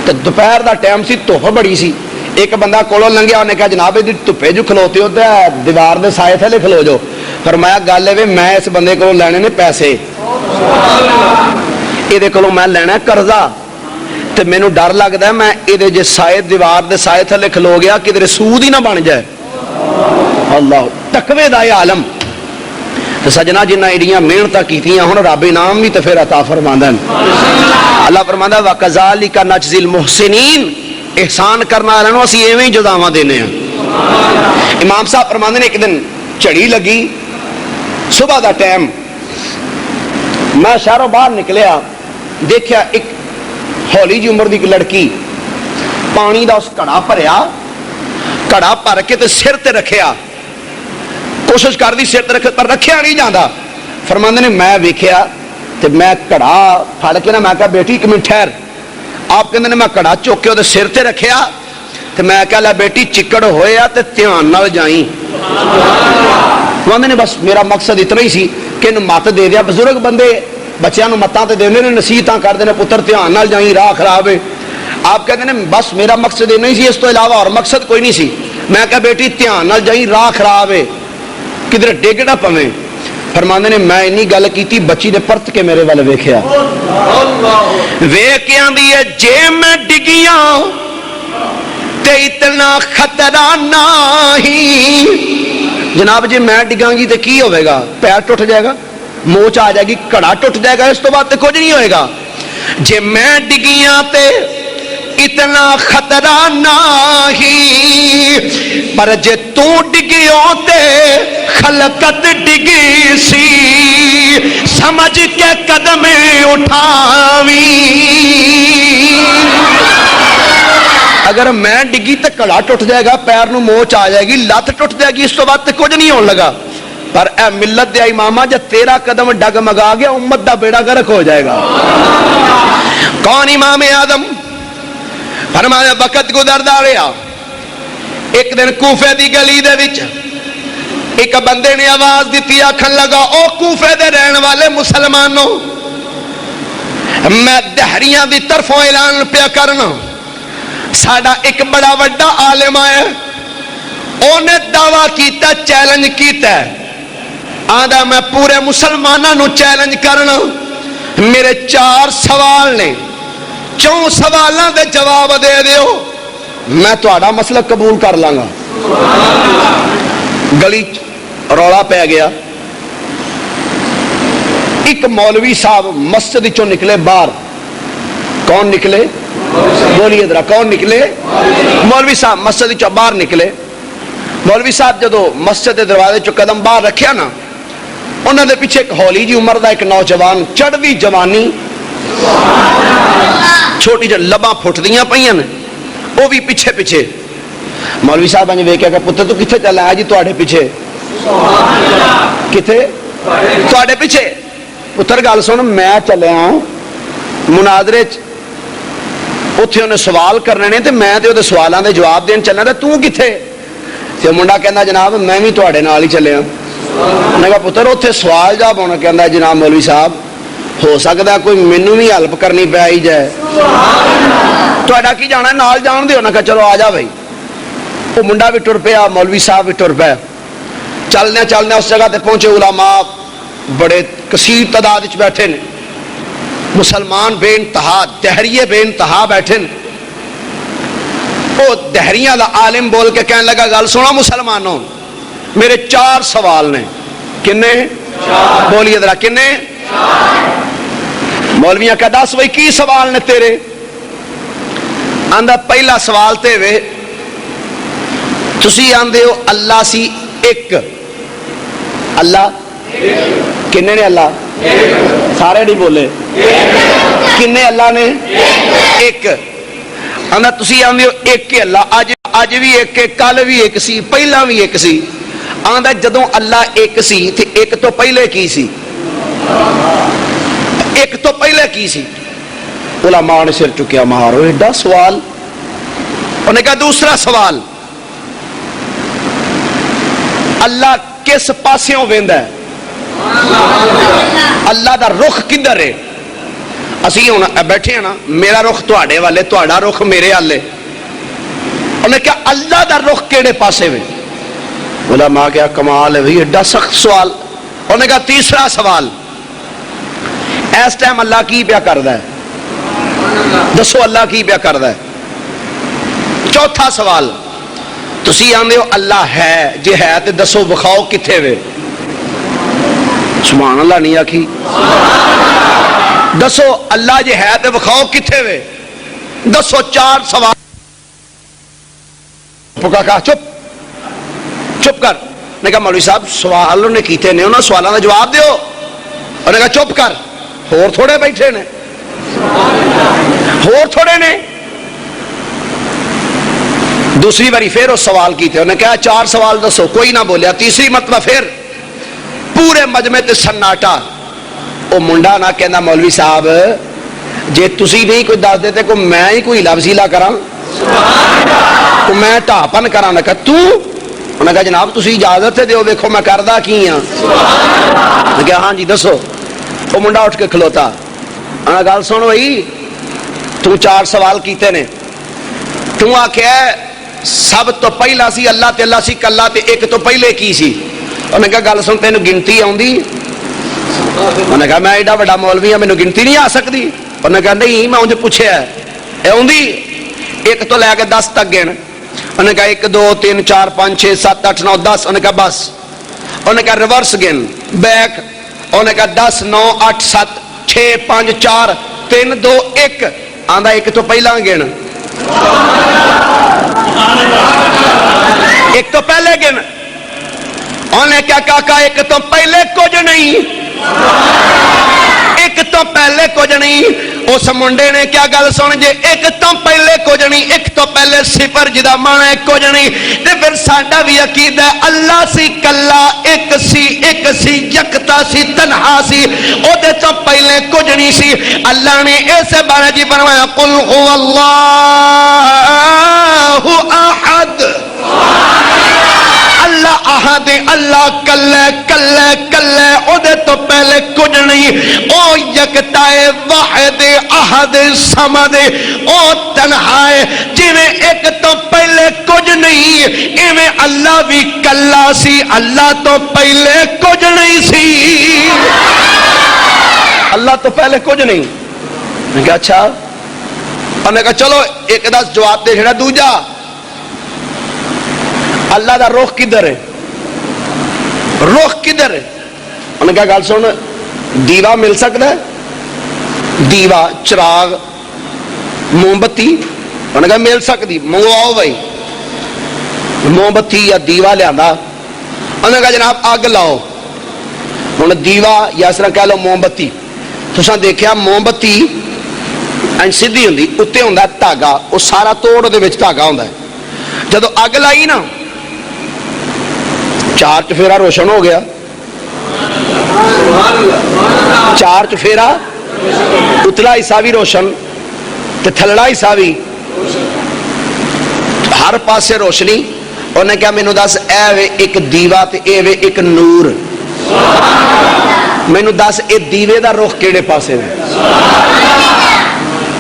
تے دوپہر دا ٹائم سی، دھوپ بڑی سی، ایک بندہ کولوں لنگیا انہیں کہا جناب دی دھوپے جو کھلوتے ہو تے دیوار دے سائے تھلے کھلو جو، فرمایا گل ہے میں اس بندے کو لینے نے پیسے، یہ کولوں میں لینا قرضہ تے مینوں ڈر لگدا ہے میں یہ جے سائے دیوار دے سائے تھلے کھلو گیا کدھر سود ہی نہ بن جائے۔ اللہ تقوی دا عالم تے سجنا جنہ ایڈیاں محنتاں کیتیاں ہن رب انعام بھی تے پھر عطا فرماندا ہے۔ اللہ فرماندا ہے وَكَذَلِكَ نَجْزِي الْمُحْسِنِينَ، احسان کرنا والوں نوں اسی ایویں جزاواں دینے ہیں۔ امام صاحب فرماندے نے ایک دن جھڑی لگی صبح دا ٹائم، میں شہروں باہر نکلیا دیکھیا ایک ہولی جی عمر دی لڑکی پانی دا اس گھڑا بھریا، گھڑا بھر کے تے سر تے رکھیا، کوشش کر دی سر تے رکھ پر رکھیا نہیں جاندا، فرماندے نے میں ویکھیا تے میں گھڑا پھڑ کے نا میں کہا بیٹی ایک منٹ ٹھہر، آپ کہندے نے میں گھڑا چوک کے سر تے رکھیا تے میں کہا لے بیٹی چکڑ ہویا تے دھیان نال جائیں، فرماندے نے بس میرا مقصد اتنا ہی سی کہ انہوں مت دے دیا، بزرگ بندے بچیاں نوں متاں تے دیندے نے، نصیحتاں کردے نے پتر دھیان نال جائیں راہ خراب ہے، آپ کہتے ہیں بس میرا مقصد یہ نہیں سی، اس تو علاوہ اور مقصد کوئی نہیں سی. میں کہا بیٹی دھیان نال جائی، راہ خراب ہے، کدھر ڈگ نہ پویں. فرماندے نے میں اینی گل کیتی، بچی نے پرت کے میرے ول ویکھیا، ویکھ کے آندی ہے جے میں ڈگیاں تے اتنا خطرہ نہیں. جناب جی میں ڈگاں گی تے کی ہوئے گا؟ پیر ٹوٹ جائے گا، موچ آ جائے گی، کڑا ٹوٹ جائے گا، اس تو بعد تے کچھ نہیں ہوئے گا. جے میں ڈگیاں تے اتنا خطرہ نہیں، پر جے تو ڈگیوں تے خلقت ڈگی سی، سمجھ کے قدم اٹھاوی. اگر میں ڈگی تے کڑا ٹوٹ جائے گا، پیر نو موچ آ جائے گی، لت ٹوٹ جائے گی، اس تو بعد تے کچھ نہیں ہون لگا. پر اے ملت دے امامہ جب تیرا قدم ڈگمگا گیا، امت دا بیڑا غرق ہو جائے گا. کون امام اعظم؟ فرمایا وقت گزردا رہا. ایک دن کوفے دی گلی دے وچ ایک بندے نے آواز دیتی، آکھن لگا او کوفے دے رہن والے مسلمانوں، میں دہریاں دی طرفوں اعلان پیا کرنا، ساڈا ایک بڑا وڈا عالم ہے، اونے دعویٰ کیتا، چیلنج کیتا ہے، آندا میں پورے مسلمانوں نو چیلنج کرنا، میرے 4 سوال نے، 4 سوالاں دے جواب دے دیو، میں تہاڈا مسئلہ قبول کر لاں گا. گلی رولا پہ گیا. ایک مولوی صاحب مسجد چوں نکلے باہر. کون نکلے؟ بولیے ذرا کون نکلے؟ مولوی صاحب مسجد چوں باہر نکلے. مولوی صاحب جدو مسجد دے دروازے چوں قدم باہر رکھیا نا، انہوں نے پیچھے ایک ہولی جی عمر دا ایک نوجوان، چڑھوی جوانی، چھوٹی جو لباں پھٹ دیاں پئیاں نے، وہ بھی پیچھے پیچھے. مولوی صاحب نے ویکھیا کہ پتر تو کتھے چلا ہے؟ جی تواڈے پیچھے. کتھے؟ تواڈے پیچھے. پتر گل سن، میں چلیا مناظرے چ، اوتھے انہیں سوال کرنے نے تے میں تے اودے سوالاں دے جواب دین چلنا، تے تو کتھے؟ تے منڈا کہندا جناب میں بھی تواڈے نال ہی چلیا. میں کہا پتر اوتھے سوال جواب ہونا. کہندا جناب مولوی صاحب ہو سکتا کوئی مینوں بھی ہیلپ کرنی پی ہی جائے، تہاڈا کی جانا نال جان دیو. نہ کہ چلو آ جا بھائی. وہ منڈا بھی ٹر پیا، مولوی صاحب بھی ٹر پیا. چلنے چلنے اس جگہ تے پہنچے، علماء بڑے کثیر تعداد وچ بیٹھے نے، مسلمان بے انتہا، دہریے بے انتہا بیٹھے نے. وہ دہریاں دا عالم بول کے کہنے لگا گل سنو مسلمانوں، میرے 4 سوال نے. کنے؟ بولیے ذرا کنے؟ مولویاں کہ 10 بھائی کی سوال نے تیرے؟ آندا پہلا سوال تے وے تسی آندے ہو اللہ سی ایک. اللہ کنے نے؟ اللہ سارے نہیں بولے. کنے اللہ نے؟ ایک. آندا تسی آندے ہو ایک اللہ، اج بھی ایک، کل بھی ایک سی، پہلا بھی ایک سی. آندا جدوں اللہ ایک سی تے ایک تو پہلے کی سی؟ ایک تو پہلے کی سی؟ علماء نے سر چکیا مہارو ایڈا سوال. انہوں نے کہا دوسرا سوال، اللہ کس پاسیوں ویندا ہے؟ اللہ دا رخ کدھر ہے؟ اسی ہن بیٹھے ہیں نا، میرا رخ تواڈے والے، تواڈا رخ میرے والے. انہوں نے کہا اللہ دا رخ کیڑے پاسے وے؟ علماء کہا کمال ہے بھئی ایڈا سخت سوال. انہوں نے کہا تیسرا سوال، اس ٹائم اللہ کی پیا کردا ہے؟ دسو اللہ کی پیا کردا ہے؟ چوتھا سوال، تسی آندے ہو اللہ ہے، جے ہے تے دسو وکھاؤ کتھے وے؟ سبحان اللہ نہیں آکھی. دسو اللہ جے ہے تے وکھاؤ کتھے وے؟ دسو. 4 سوال. پکا کہا چپ چپ کر. نے کہا مولوی صاحب سوال انہوں نے کیتے نے، انہوں سوالوں کا جواب دیو. انہوں نے کہا چپ کر، ہور تھوڑے بیٹھے نے، ہور تھوڑے نے. دوسری باری پھر اس سوال کیتے، انہوں نے کہا 4 سوال دسو، کوئی نہ بولیا. تیسری مرتبہ پھر پورے مجمع تے سناٹا. وہ منڈا نہ کہنا مولوی صاحب جے تسی نہیں کوئی دس دیتے کو میں ہی کوئی لفظیلا کراں، کو میں ٹاپن کراں. نہ کہ تو. انہوں نے کہا جناب تسی اجازت دیو دیکھو میں کردا کی ہاں. میں کہا ہاں جی دسو. وہ منڈا اٹھ کے کھلوتا. انہوں نے گل سن بھائی تو 4 سوال کیتے نے. تو آکھیا سب تو پہلا سی اللہ تے اللہ سی کلا تے ایک تو پہلے کی سی. انہیں کہا گل سن تینوں گنتی آؤندی؟ انہیں کہا میں ایڈا بڑا مولوی ہوں مینوں گنتی نہیں آ سکتی. انہیں کہا نہیں میں انج پوچھیا ہے آؤندی؟ 1 تو لے کے 10 تک گن. انہیں کہا 1 2 3 4 5 6 7 8 9 10. انہیں کہا بس. انہیں کہا ریورس گن بیک. انہیں کہا 10 9 8 7 6 5 4 3 2 1. آندا 1 تو پہلا گن. 1 تو پہلے گن. انہیں کیا کہا 1 تو پہلے کچھ نہیں. 1 تو پہلے کچھ نہیں. اس منڈے نے کیا گل سن جے 1 تو پہلے کچھ نہیں 1 تو پہلے صفر جدا مانا ہے کچھ نہیں. تے پھر ساڈا بھی عقیدہ ہے اللہ سی کلا ایک سی یکتا سی تنہا سی. او دے تو پہلے کچھ نہیں سی. اللہ نے ایسے بارے جی فرمایا قل هو اللہ احد. اللہ احد اللہ کلے کلے کلے. او دے تو پہلے کچھ نہیں. او یکتا ہے واحد احد صمد. او تنہا ہے. جویں 1 تو پہلے کچھ نہیں ایویں اللہ بھی کلا سی. اللہ تو پہلے کچھ نہیں سی. اللہ تو پہلے کچھ نہیں. میں کہا اچھا. اور میں کہا چلو ایک دا جواب دے چھڑا. دوجا اللہ دا رخ کدھر ہے؟ رخ کدھر ہے؟ انہوں نے کہا گل سن دیوا مل سکتا ہے؟ دیوا چراغ موم بتی. انہوں نے کہا مل سکتی. منگواؤ بھائی موم بتی یا دیوا لیا. انہوں نے کہا جناب اگ لاؤ. انہوں نے دیوا یا اس طرح کہہ لو موم بتی. تو دیکھا موم بتی سیدھی ہوندی اتنے ہوندا دھاگا. وہ سارا توڑ دے وچ دھاگا ہوندا ہے. جدو اگ لائی نا 4 چفیرا روشن ہو گیا. 4 چفیرا اتلا حصہ بھی روشن تے تھلڑا حصہ بھی ہر پاسے روشنی. انہیں کہا مینوں دس اے وے ایک دیوا تے اے وے ایک نور. مینوں دس اے دیوے دا رخ کیڑے پاسے ہے؟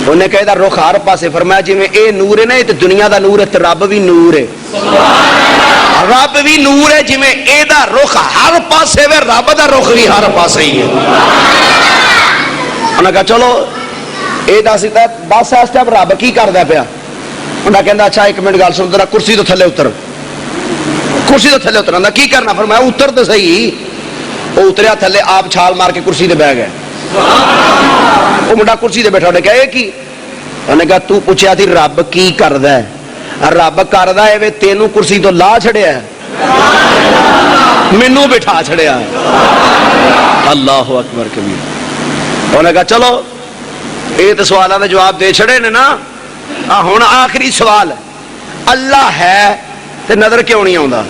انہیں کہا دا رخ ہر پاسے. فرمایا جی میں اے نور ہے نا تے دنیا دا نور ہے تے رب بھی نور ہے. رب بھی نور ہے. جی میں اے دا رخ ہر پاسے وے رب دا رخ بھی ہر پاسے ہی ہے. انہیں کہا چلو اے دا سیتا بس اس ٹائم رب کی کردا پیا؟ انہیں کہندا اچھا 1 منٹ گل سن ذرا کرسی تو تھلے اتر. کرسی تو تھلے اتر. انہاں کی کرنا؟ فرمایا اتر تو صحیح. وہ اتریا تھلے آپ چھال مار کے کرسی تے بیٹھ گئے. وہ منڈا کرسی تے بیٹھا. انہیں کہا اے کی؟ انہیں کہا تو پوچھیا تھی رب کی کردا ہے؟ رب کردا ہے وے تینوں کرسی تو لا چھڑیا ہے مینوں بٹھا چھڑیا ہے. اللہ اکبر کبیر. انہیں کہا چلو یہ تو سوالوں کے جواب دے چھڑے نے نا. ہن آخری سوال اللہ ہے تے نظر کیوں نہیں آਉਂدا؟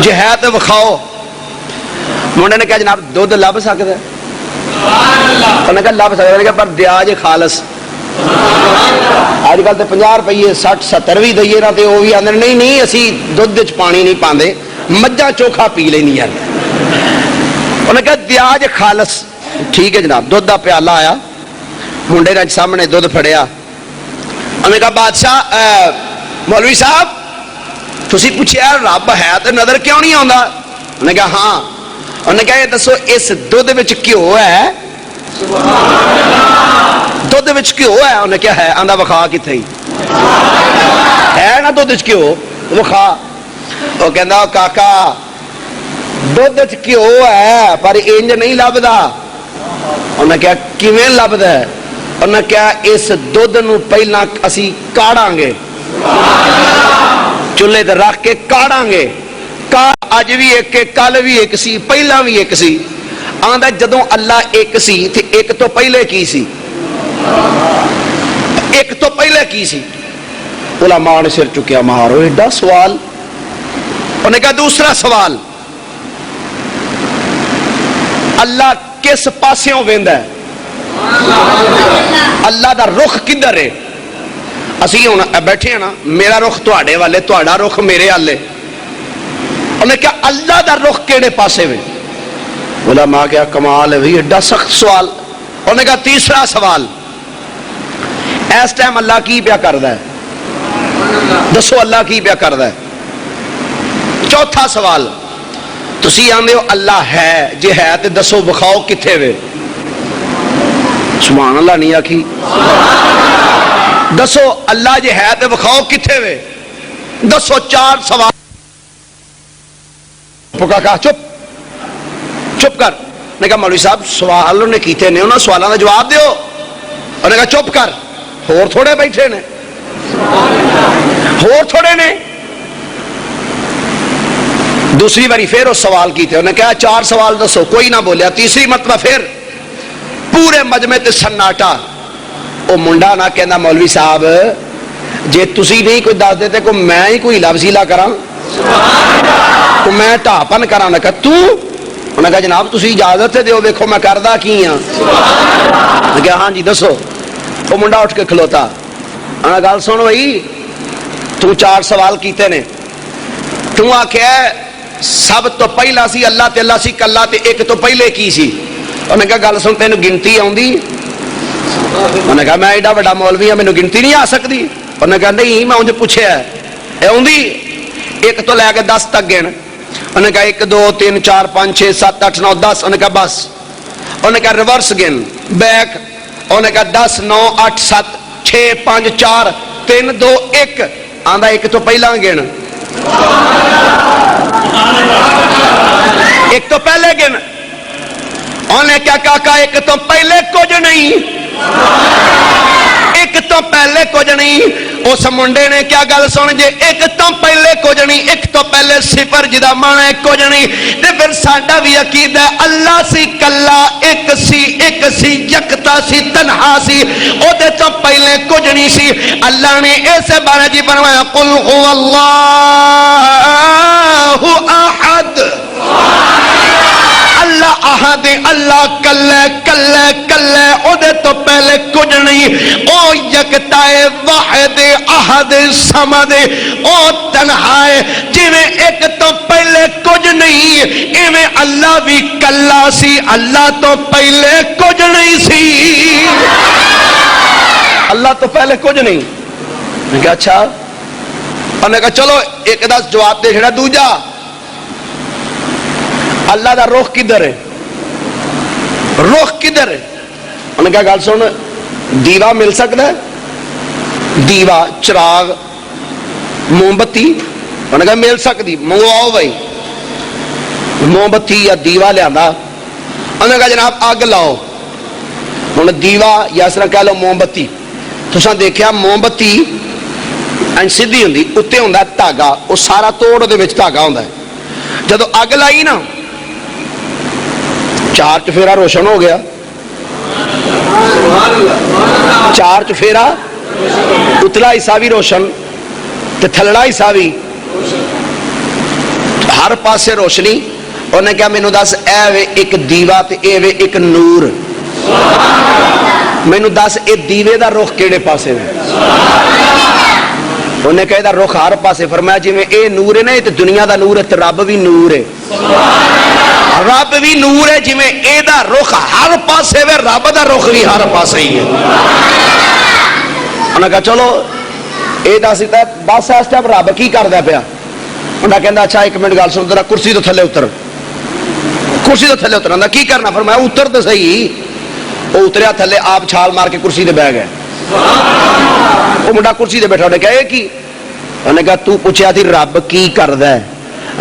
جے ہے تے وکھاؤ. منڈے نے کہا جناب دودھ لب سکتا ہے؟ انہیں کہا لب سکتا ہے پر دیا جے خالص. آج کل تو 50 روپیے 60 70 بھی دئیے نا تو وہ بھی آدھے نہیں نہیں اسی دودھ چ پانی نہیں پاندے مجھا چوکھا پی لینی یار. انہیں کہا دیا جے خالص. ٹھیک ہے جناب. دودھ دا پیالہ آیا. منڈے نے سامنے دودھ پھڑیا. انہیں کہا بادشاہ مولوی صاحب تسی پوچھیا رب ہے تو نظر کیوں نہیں آتا؟ انہیں کہا ہاں. انہیں کہا یہ دسو اس دودھ وچ کیوں ہے؟ دودھ وچ کیوں ہے؟ انہیں کیا ہے؟ آندا وکھا کتھے ہے نا دودھ وچ کیوں وکھا. وہ کہندا کاکا دودھ وچ کیوں ہے پر انج نہیں لبدا. انہیں کہا کیویں لبدا ہے؟ انہیں کہا اس دودھ نو پہلا اسی کاڑاں گے چولہے تے رکھ کے کاڑاں گے. اج بھی ایک کل بھی ایک سی پہلا بھی ایک سی. آندا جدوں اللہ ایک سی تے ایک تو پہلے کی سی؟ ایک تو پہلے کی سی؟ علماء نے سر چکیا مارو ایڈا سوال. انہیں کہا دوسرا سوال اللہ کس پاسوں ویندا ہے؟ اللہ دا رخ کدھر ہے؟ اسی ہوں بیٹھے ہیں نا میرا رخ تواڈے والے تواڈا رخ میرے والے. انہیں کہا اللہ دا رخ کیڑے پاسے وے؟ علماء کیا کمال ہے بھئی ایڈا سخت سوال. انہیں کہا تیسرا سوال اس ٹائم اللہ کی پیا کردا ہے؟ دسو اللہ کی پیا کردا ہے؟ چوتھا سوال، تسی آندے ہو اللہ ہے، جے ہے تے دسو بخاؤ کتھے وے؟ سبحان اللہ نہیں آکھی؟ دسو اللہ جے ہے تے بخاؤ کتھے وے؟ دسو چار سوال. پکا کہا چپ چپ کر. نے کہا مولوی صاحب سوال انہوں نے کیتے نے، انہوں سوالوں کا جواب دیو. انہوں نے کہا چپ کر، ہور تھوڑے بیٹھے نے، ہور تھوڑے نے. دوسری باری پھر اس سوال کیتے، انہوں نے کہا چار سوال دسو، کوئی نہ بولیا. تیسری مرتبہ پھر پورے مجمع تے سناٹا. وہ منڈا نہ کہنا مولوی صاحب جے تسی نہیں کوئی دس دیتے کو میں ہی کوئی لفظ ہیلا کراں، کو میں ٹاپن کراں. نے کہا تو؟ انہوں نے کہا جناب تسی اجازت دیو دیکھو میں کردا کی ہاں. میں کہا ہاں جی دسو. وہ منڈا اٹھ کے کھلوتا. انہوں نے گل سن بھائی تو چار سوال کیتے نے، تو آکھیا سب تو پہلا سی اللہ تے اللہ سی کلا تے ایک تو پہلے کی سی. انہوں نے کہا گل سن تینوں گنتی آؤندی؟ انہوں نے کہا میں ایڈا بڑا مولوی ہوں مینوں گنتی نہیں آ سکتی. انہوں نے کہا نہیں میں انج پوچھیا ہے آؤندی؟ ایک تو لے کے 10 تک گن. انہوں نے کہا 1 2 3 4 5 6 7 8 9 10. انہوں نے کہا بس. انہوں نے کہا ریورس گن بیک. انہوں نے کہا 10 9 8 7 6 5 4 3 2 1. آندا ایک تو پہلا گن، ایک تو پہلے گن. انہوں نے کیا کہا ایک تو پہلے کچھ نہیں، ایک تو پہلے کچھ نہیں. اس منڈے نے کیا گل سن جے ایک تو پہلے کچھ نہیں، ایک تو پہلے صفر جدا مانا ہے کچھ نہیں، تے پھر ساڈا بھی عقیدہ ہے اللہ سی کلا، ایک سی یکتا سی تنہا سی، او دے تو پہلے کچھ نہیں سی. اللہ نے ایسے بارے جی فرمایا قل هو اللہ احد. اللہ احد، اللہ کلے کلے کلے، او دے تو پہلے کچھ نہیں. او یکتا ہے واحد احد صمد، او تنہا ہے. جویں ایک تو پہلے کچھ نہیں ایویں اللہ بھی کلا سی، اللہ تو پہلے کچھ نہیں سی. اللہ تو پہلے کچھ نہیں. میں کہا اچھا. انہوں نے کہا چلو ایک دا جواب دے چھڑا. دوجا اللہ دا رخ کدھر ہے؟ رخ کدھر ہے؟ انہوں نے کہا گل سن دیوا مل سکتا ہے؟ دیوا چراغ موم بتی؟ انہوں نے کہا مل سکتی. منگواؤ بھائی موم بتی یا دیوا لیا. انہوں نے کہا جناب اگ لاؤ. انہوں نے دیوا یا اس طرح کہہ لو موم بتی. تساں دیکھیا موم بتی این سیدھی ہوندی، اتنے ہوندا دھاگا، وہ سارا توڑ دے وچ دھاگا ہوندا ہے. جدو اگ لائی نا چار چفیرا روشن ہو گیا. چار چفیرا اتلا حصہ بھی روشن تے تھلڑا حصہ بھی، ہر پاسے روشنی. انہیں کہا مینوں دس اے وے ایک دیوا تے اے وے ایک نور. مینوں دس اے دیوے دا رخ کیڑے پاسے وے؟ انہیں کہا دا رخ ہر پاسے. فرمایا جی میں اے نور ہے نا، تے دنیا دا نور ہے تے رب بھی نور ہے. رب بھی نور ہے، جی میں اے دا رخ ہر پاسے وے رب دا رخ بھی ہر پاسے ہی ہے. انہوں نے کہا چلو اے دس دیتا ہے بس اس ٹائم رب کی کردا پیا؟ انہوں نے کہا اچھا ایک منٹ گل سن، ذرا کرسی تو تھلے اتر. کرسی تو تھلے اتر. کی کرنا؟ فرمایا اتر تو صحیح. وہ اتریا تھلے، آپ چھال مار کے کرسی تے بیٹھ گئے. وہ منڈا کرسی تے بیٹھا. انہوں نے کہا اے کی؟ انہوں نے کہا تو پوچھیا تھی رب کی کردا ہے؟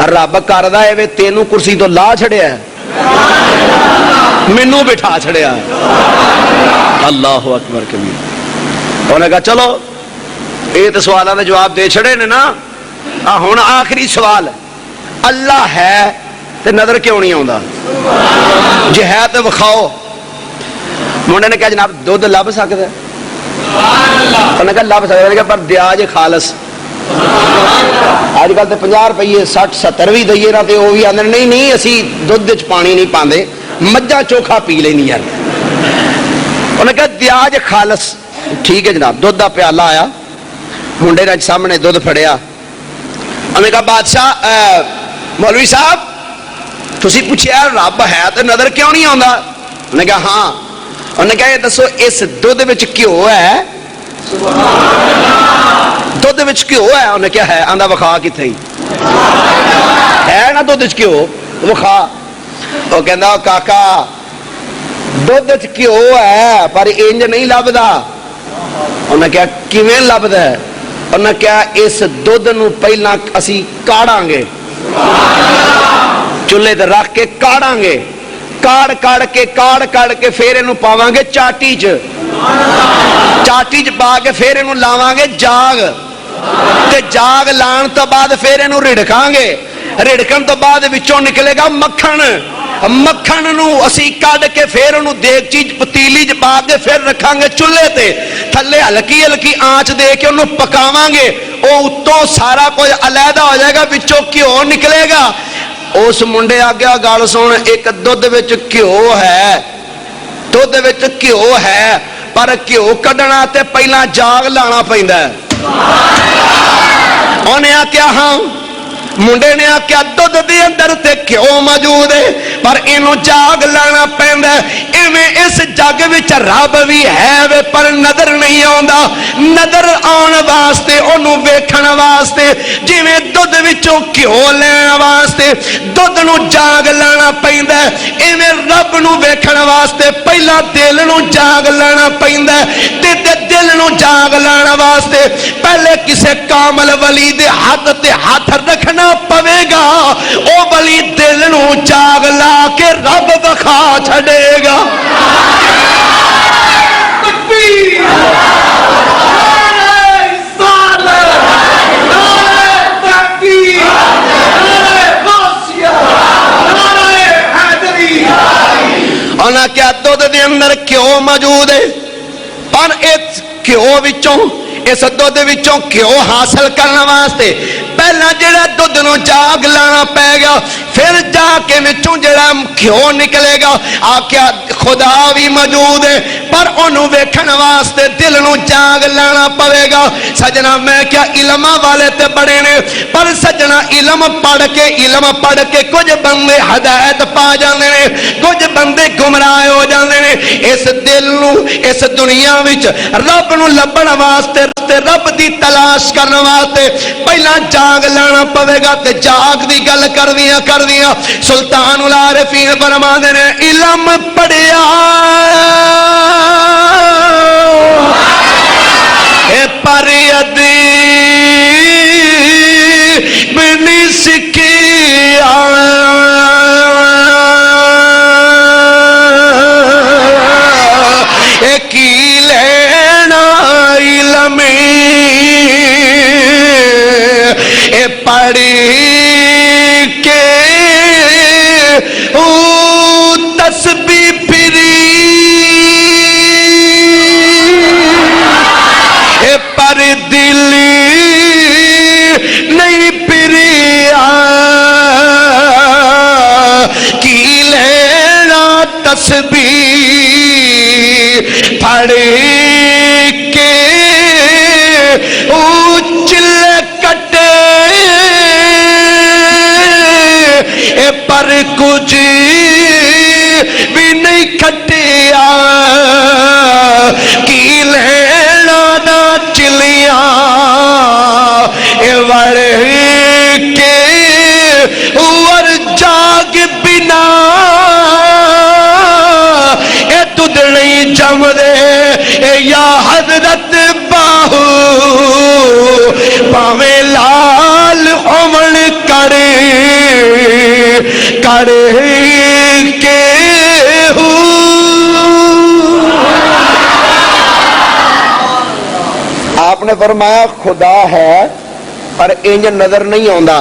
رب کردا ہے وے تینوں کرسی تو لا چھڑیا ہے، مینوں بٹھا چھڑیا ہے. اللہ اکبر کبیر. انہوں نے کہا چلو یہ تو سوالوں نے جواب دے چھڑے نے نا. ہن آخری سوال، اللہ ہے تے نظر کیوں نہیں آتا؟ جے ہے تو وکھاؤ. منڈے نے کہا جناب دودھ لب سکتا ہے؟ انہوں نے کہا لب سکتا ہے پر دیا جے خالص. اج کل تو 50 روپیے 60 70 بھی دئیے نا تو وہ بھی آدھے نہیں نہیں اسی دودھ چ پانی نہیں پاندے، مجھا چوکھا پی لینی یار. انہوں نے کہا دیا جے خالص. ٹھیک ہے جناب. دودھ کا پیالہ آیا، منڈے نے سامنے دودھ پھڑیا. انہوں نے کہا بادشاہ مولوی صاحب تسی پوچھیا رب ہے تو نظر کیوں نہیں آتا؟ انہوں نے کہا ہاں. انہوں نے کہا یہ دسو اس دودھ وچ گھیو ہے؟ دودھ وچ گھیو ہے؟ انہیں کیا ہے؟ آندا وکھا کتنے ہے نا دودھ وچ گھیو، وکھا۔ وہ کہندا کاکا دودھ وچ گھیو ہے پر انج نہیں لبدا۔ انہیں کیا کیویں لبدا ہے؟ انہیں کیا اس دودھ نو پہلا اسی کاڑاں گے، چولہے تے رکھ کے کاڑاں گے، کاڑ کے پھر اینو پاواں گے چاٹی چ پا کے پھر اینو لاواں گے جاگ، تے جاگ لان تو بعد پھر اینو رڑکاں گے، رڑکن تو بعد وچوں نکلے گا مکھن، مکھن نو اسی کڈ کے پھر انہوں دیکھ چیز پتیلی چ پا کے پھر رکھاں گے چولہے تے، تھلے ہلکی ہلکی آنچ دے کے انہوں پکاواں گے، او اتوں سارا کوئی علیحدہ ہو جائے گا، وچوں گھیو نکلے گا۔ اس منڈے آگیا گل سن، ایک دودھ وچ گھیو ہے، دودھ وچ گھیو ہے پر گھیو کڈنا تے پہلا جاگ لانا پیندا ہے۔ انہیں آکیا ہاں، منڈے نے آکیا دودھ دے اندر تے گھیو موجود ہے پر اینو جاگ لانا پیندا ہے۔ ایویں اس جگ وچ رب بھی ہے وے پر نظر نہیں آوندا، نظر آن واسطے اونوں ویکھن واسطے جویں دودھ وچوں گھیو لین واسطے دودھ نو جاگ لانا پیندا ہے، ایویں رب نو ویکھن واسطے پہلا دل نو جاگ لانا پیندا ہے، تے دل نو جاگ لانا واسطے پہلے کسے کامل ولی دے ہاتھ تے ہاتھ رکھنا پوے گا، او ولی دل نو جاگ لا کے رب بخا چھڑے گا۔ انہاں کیا دودھ دے اندر گھیو موجود ہے پر اس گھیو وچوں اس دودھ وچوں گھیو حاصل کرنے واسطے پہلا جڑا دودھ نو جاگ لانا پے گا، پھر جا کے وچوں جڑا گھیو نکلے گا۔ آکیا خدا بھی موجود ہے پر انہوں ویکھن واسطے دل نو جاگ لانا پوے گا۔ سجنا میں کیا علم والے تے بڑے نے پر سجنا علم پڑھ کے کچھ بندے ہدایت پا جاندے نے، کچھ بندے گمراہ ہو جاندے نے۔ اس دل نو اس دنیا وچ رب نو لبن واسطے رب دی تلاش کرنے واسطے پہلا جاگ لانا پوے گا۔ تے جاگ دی گل کردیاں سلطان العارفین فرماندے نے علم پڑھیا اے پر ادیب نہیں سکھیا، اے کی لینا علم اے پڑھ کے او تسبیح پھری، اے پر دل نہیں پھریا، کی لینا تسبیح پڑھ کے او چلے کٹے، اے پر کچھ بھی نہیں کھٹیا، کی لینا نہ چلیاں اے وڑ کے اور جاگ بنا، اے تدھ نہیں جم دے اے یا حضرت باہو پاوے لال عمر کرے کے آپ نے فرمایا خدا ہے پر انج نظر نہیں آندا،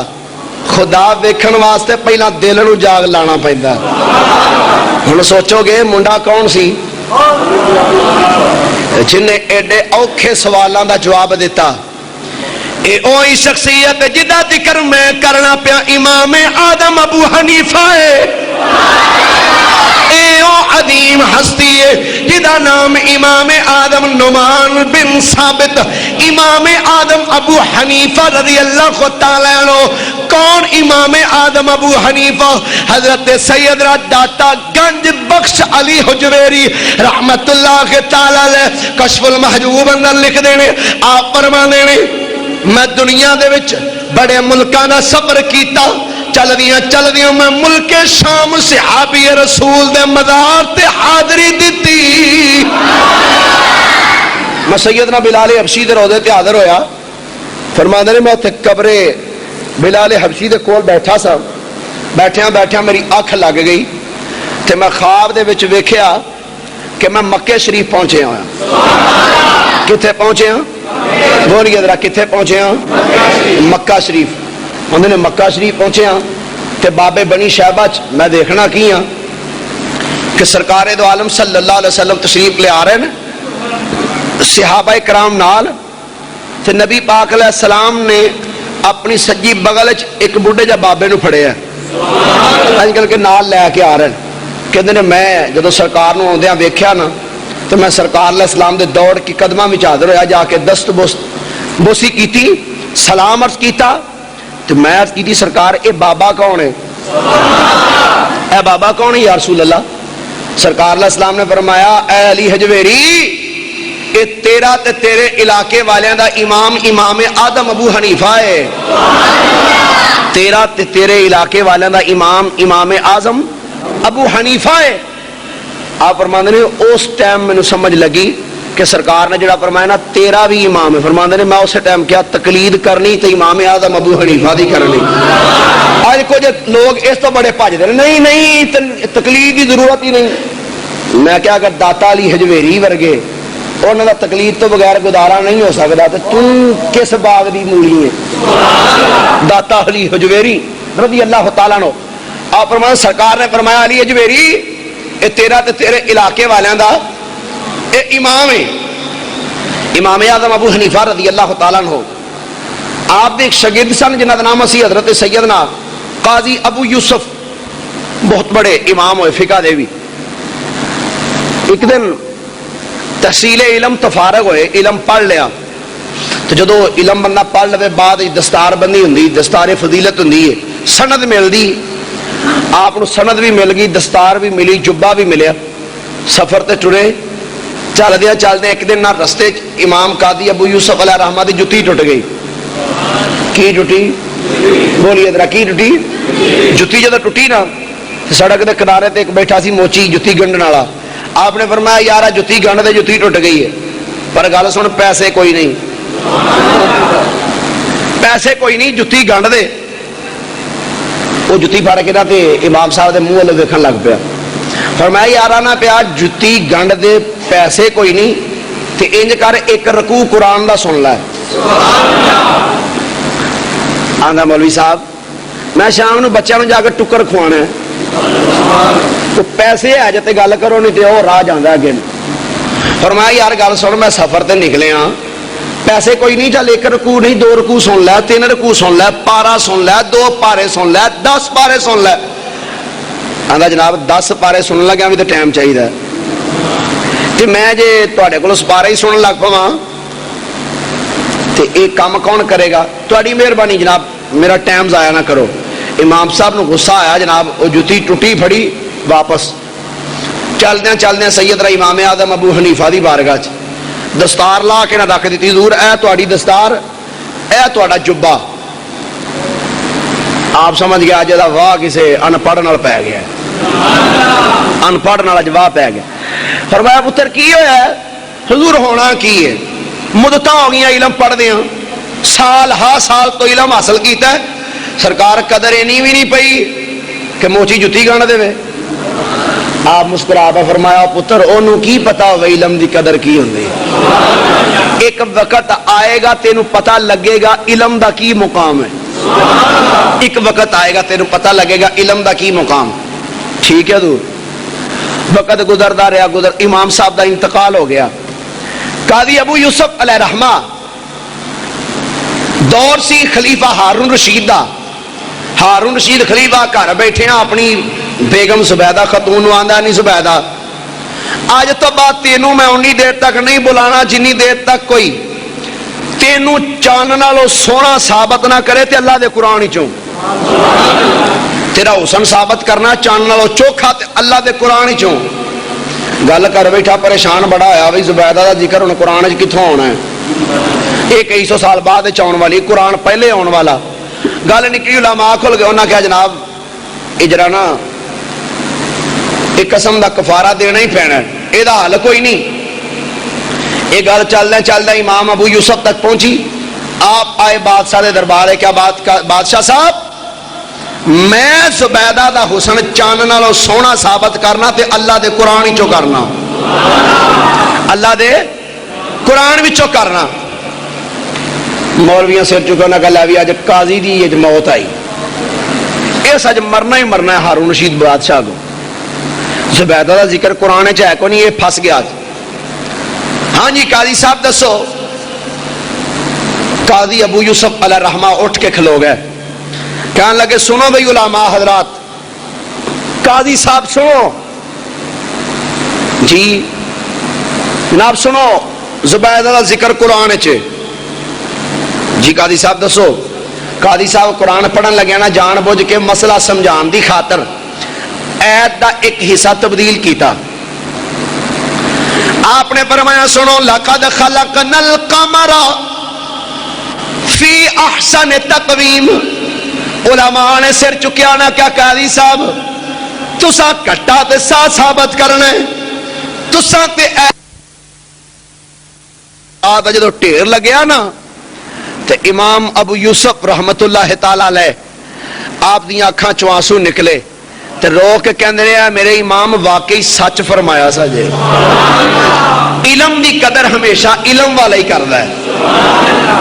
خدا ویکھن واسطے پہلا دل نو جاگ لانا پیندا۔ ہن سوچو گے منڈا کون سی جن نے ایڈے اوکھے سوالاں دا جواب دیتا؟ اے اوہی شخصیت جدا ذکر میں کرنا پیا امام آدم ابو حنیفہ ہے، اے او عظیم ہستی ہے جدا نام امام آدم نعمان بن ثابت، امام آدم ابو حنیفہ رضی اللہ تعالیٰ عنہ۔ کون امام امام آدم ابو حنیفہ حضرت سیدنا داتا گنج بخش علی حجویری رحمت اللہ تعالی علیہ کشف المحجوب اندر لکھ دینے آپ فرما دینے میں دنیا دے وچ بڑے ملکاں دا سفر کیتا چل دیاں میں ملک شام صحابی رسول دے مزار تے حاضری دیتی میں سیدنا بلال حبشی دے روضے تے حاضر ہویا فرماندے نے میں تے قبر بلال حبشی دے کول بیٹھا سا بیٹھیاں میری اکھ لگ گئی تے میں خواب دے وچ ویکھیا کہ میں مکہ شریف پہنچے ہاں کتھے پہنچے ہاں بولیے ذرا کتھے پہنچے ہاں مکہ شریف انہوں نے مکہ شریف پہنچے ہاں تے بابے بنی شہبہ میں دیکھنا کی ہاں کہ سرکار دو عالم صلی اللہ علیہ وسلم تشریف لے آ رہے ہیں صحابہ کرام نال تے نبی پاک علیہ السلام نے اپنی سجی بغل ایک بڑھے جا بابے نو پھڑے ہیں آج کل کے نال لے کے آ رہے ہیں کہ میں جدو سرکار نو آندیاں ویکھیا نا تو میں سرکار علیہ السلام دے دوڑ کی قدمہ میں حاضر ہویا جا کے دست بوسی کیتی سلام عرض کیتا تو میں عرض کیتی سرکار اے بابا کون ہے اے بابا کون ہے یا رسول اللہ سرکار علیہ السلام نے فرمایا اے علی حجویری اے تیرا تے تیرے علاقے والیاں دا امام آدم ابو حنیفہ ہے تیرا تے تیرے علاقے والیاں دا امام اعظم ابو حنیفہ ہے آپ فرماندے نے اس ٹائم میں سمجھ لگی کہ سرکار نے جڑا فرمایا نا تیرا بھی امام ہے فرماندے نے میں اسے ٹائم کیا تقلید کرنی تے امام اعظم ابو حنیفہ دی کرنی آج کچھ لوگ اس تو بڑے بھج دے نہیں تقلید کی ضرورت ہی نہیں میں کیا اگر داتا علی حجویری ورگے انہوں نے تقلید تو بغیر گزارا نہیں ہو سکتا تو کس باغ دی مولی ہے داتا علی حجویری رضی اللہ تعالیٰ عنہ آپ فرمایا سرکار نے فرمایا علی حجویری اے تیرا تے تیرے علاقے والیاں دا اے امام ہے امام اعظم ابو حنیفہ رضی اللہ تعالیٰ عنہ آپ دے ایک شاگرد سن جنہاں دا نام اسی حضرت سیدنا قاضی ابو یوسف بہت بڑے امام ہوئے فقہ دے بھی ایک دن تحصیل علم تو فارغ ہوئے علم پڑھ لیا تو جدو علم بندہ پڑھ لے بعد دستار بندی ہوندی دستار فضیلت ہوندی ہے سند ملدی آپ نو سند بھی مل گئی دستار بھی ملی جبہ بھی ملیا سفر تے ٹرے چل دیا ایک دن نہ رستے امام قاضی ابو یوسف علیہ رحمہ دی جتی ٹوٹ گئی کی ٹوٹی بولیے ذرا کی ٹوٹی جتی جدو ٹوٹی نا سڑک دے کنارے تے ایک بیٹھا سی موچی جتی گنڈن والا آپ نے فرمایا یارا جتی گنڈ دے جتی ٹوٹ گئی ہے پر گل سن پیسے کوئی نہیں جتی گنڈ دے وہ جتی پھڑ کے نا تے امام صاحب دے منہ ول ویکھن لگ پیا فرمایا یارا نہ پیا جتی گنڈ دے پیسے کوئی نہیں تے انج کر ایک رکوع قرآن دا سن لے آندا مولوی صاحب میں شام نو بچیاں نو جا کے ٹکر کھوانا ہے تو پیسے ہے جتے گل کرو نہیں تے وہ راہ جاندا اگے فرمایا یار گل سن میں سفر تے نکلے ہاں پیسے کوئی نہیں چل ایک رکوع نہیں دو رکوع سن لے تین رکوع سن لے پارا سن لے دو پارے سن لے 10 پارے سن لے آندا جناب 10 پارے سنن لگا بھی تو ٹائم چاہیے تے میں جے تواڈے کولوں سپارے ہی سنن لگ پواں تے ایک کام کون کرے گا تواڈی مہربانی جناب میرا ٹائم ضائع نہ کرو امام صاحب نو غصہ آیا جناب وہ جتی ٹوٹی پھڑی واپس چلدیاں سیدنا امام اعظم ابو حنیفہ دی بارگاہ چ دستار لا کے نہ رکھ دیتی حضور اے تواڈی دستار اے تواڈا جبہ آپ سمجھ گیا جدا واہ کسے ان پڑھ نال پی گیا ان پڑھ نال جواہ پی گیا فرمایا پتر کی ہویا ہے حضور ہونا کی ہے مدتاں ہو گئیاں علم پڑھ دیاں سال ہا سال تو علم حاصل کیتا ہے سرکار قدر اینی بھی نہیں پئی کہ موچی جتی گنڈ دے وے آپ مسکرا کے فرمایا پتر اونوں کی پتا ہوے علم دی قدر کی ہوندی ہے ایک وقت آئے گا تینوں پتہ لگے گا علم دا کی مقام ہے ایک وقت آئے گا تینوں پتہ لگے گا علم دا کی مقام ٹھیک ہے دور وقت گزردا رہا امام صاحب دا انتقال ہو گیا قاضی ابو یوسف علیہ رحمہ دور سی خلیفہ ہارون رشید دا ہارون رشید خلیفہ گھر بیٹھے ہیں اپنی بیگم زبیدہ خاتون نو آندا نہیں زبیدہ آج تو بعد تینوں میں انی دیر تک نہیں بلانا جنی دیر تک کوئی تینوں چان نالوں سونا ثابت نہ کرے تے اللہ دے قرآن چوں تیرا حسن ثابت کرنا چان نالوں چوکھا تے اللہ دے قرآن چوں گل کر بیٹھا پریشان بڑا ہویا بھائی زبیدہ دا ذکر ہن قرآن وچ کتھوں ہونا ہے؟ یہ کئی سو سال بعد آن والی قرآن پہلے آن والا گل نکلی علماء کھل گئے انہاں کہا جناب اجرا نا ایک قسم دا کفارہ دینا ہی پینا ہے یہ حل کوئی نہیں یہ گل چلدا امام ابو یوسف تک پہنچی آپ آئے بادشاہ دے دربار ہے کیا بادشاہ صاحب میں زبیدہ دا حسن چان نالوں سونا ثابت کرنا تے اللہ دے قرآن وچوں کرنا اللہ دے قرآن وچوں کرنا مولویاں سر چکے انہاں کہا بھی اج قاضی دی اج موت آئی اس اج مرنا ہی مرنا ہے ہارون رشید بادشاہ کو زبیدہ دا ذکر قرآن وچ ہے کو نہیں یہ پھس گیا ہاں جی قاضی صاحب دسو قاضی ابو یوسف علیہ الرحمہ اٹھ کے کھلو گئے کہنے لگے سنو بھئی علماء حضرات قاضی صاحب سنو جی جناب سنو زبیدہ دا ذکر قرآن چے جی قاضی صاحب دسو قاضی صاحب قرآن پڑھن لگے نا جان بوجھ کے مسئلہ سمجھان دی خاطر ایت دا ایک حصہ تبدیل کیتا آپ نے فرمایا سنو لقد خلقنا القمر فی احسن تقویم علماء نے سر چکیا نا کیا قاضی صاحب تسا کٹا تے سا ثابت کرنا ہے تسا تے آدھا جدو ٹھیر لگیا نا تے امام ابو یوسف رحمت اللہ تعالی علیہ آپ دیاں اکھاں چوں آنسو نکلے تے رو کے کہندے رہے میرے امام واقعی سچ فرمایا سا جے علم دی قدر ہمیشہ علم والا ہی کردا ہے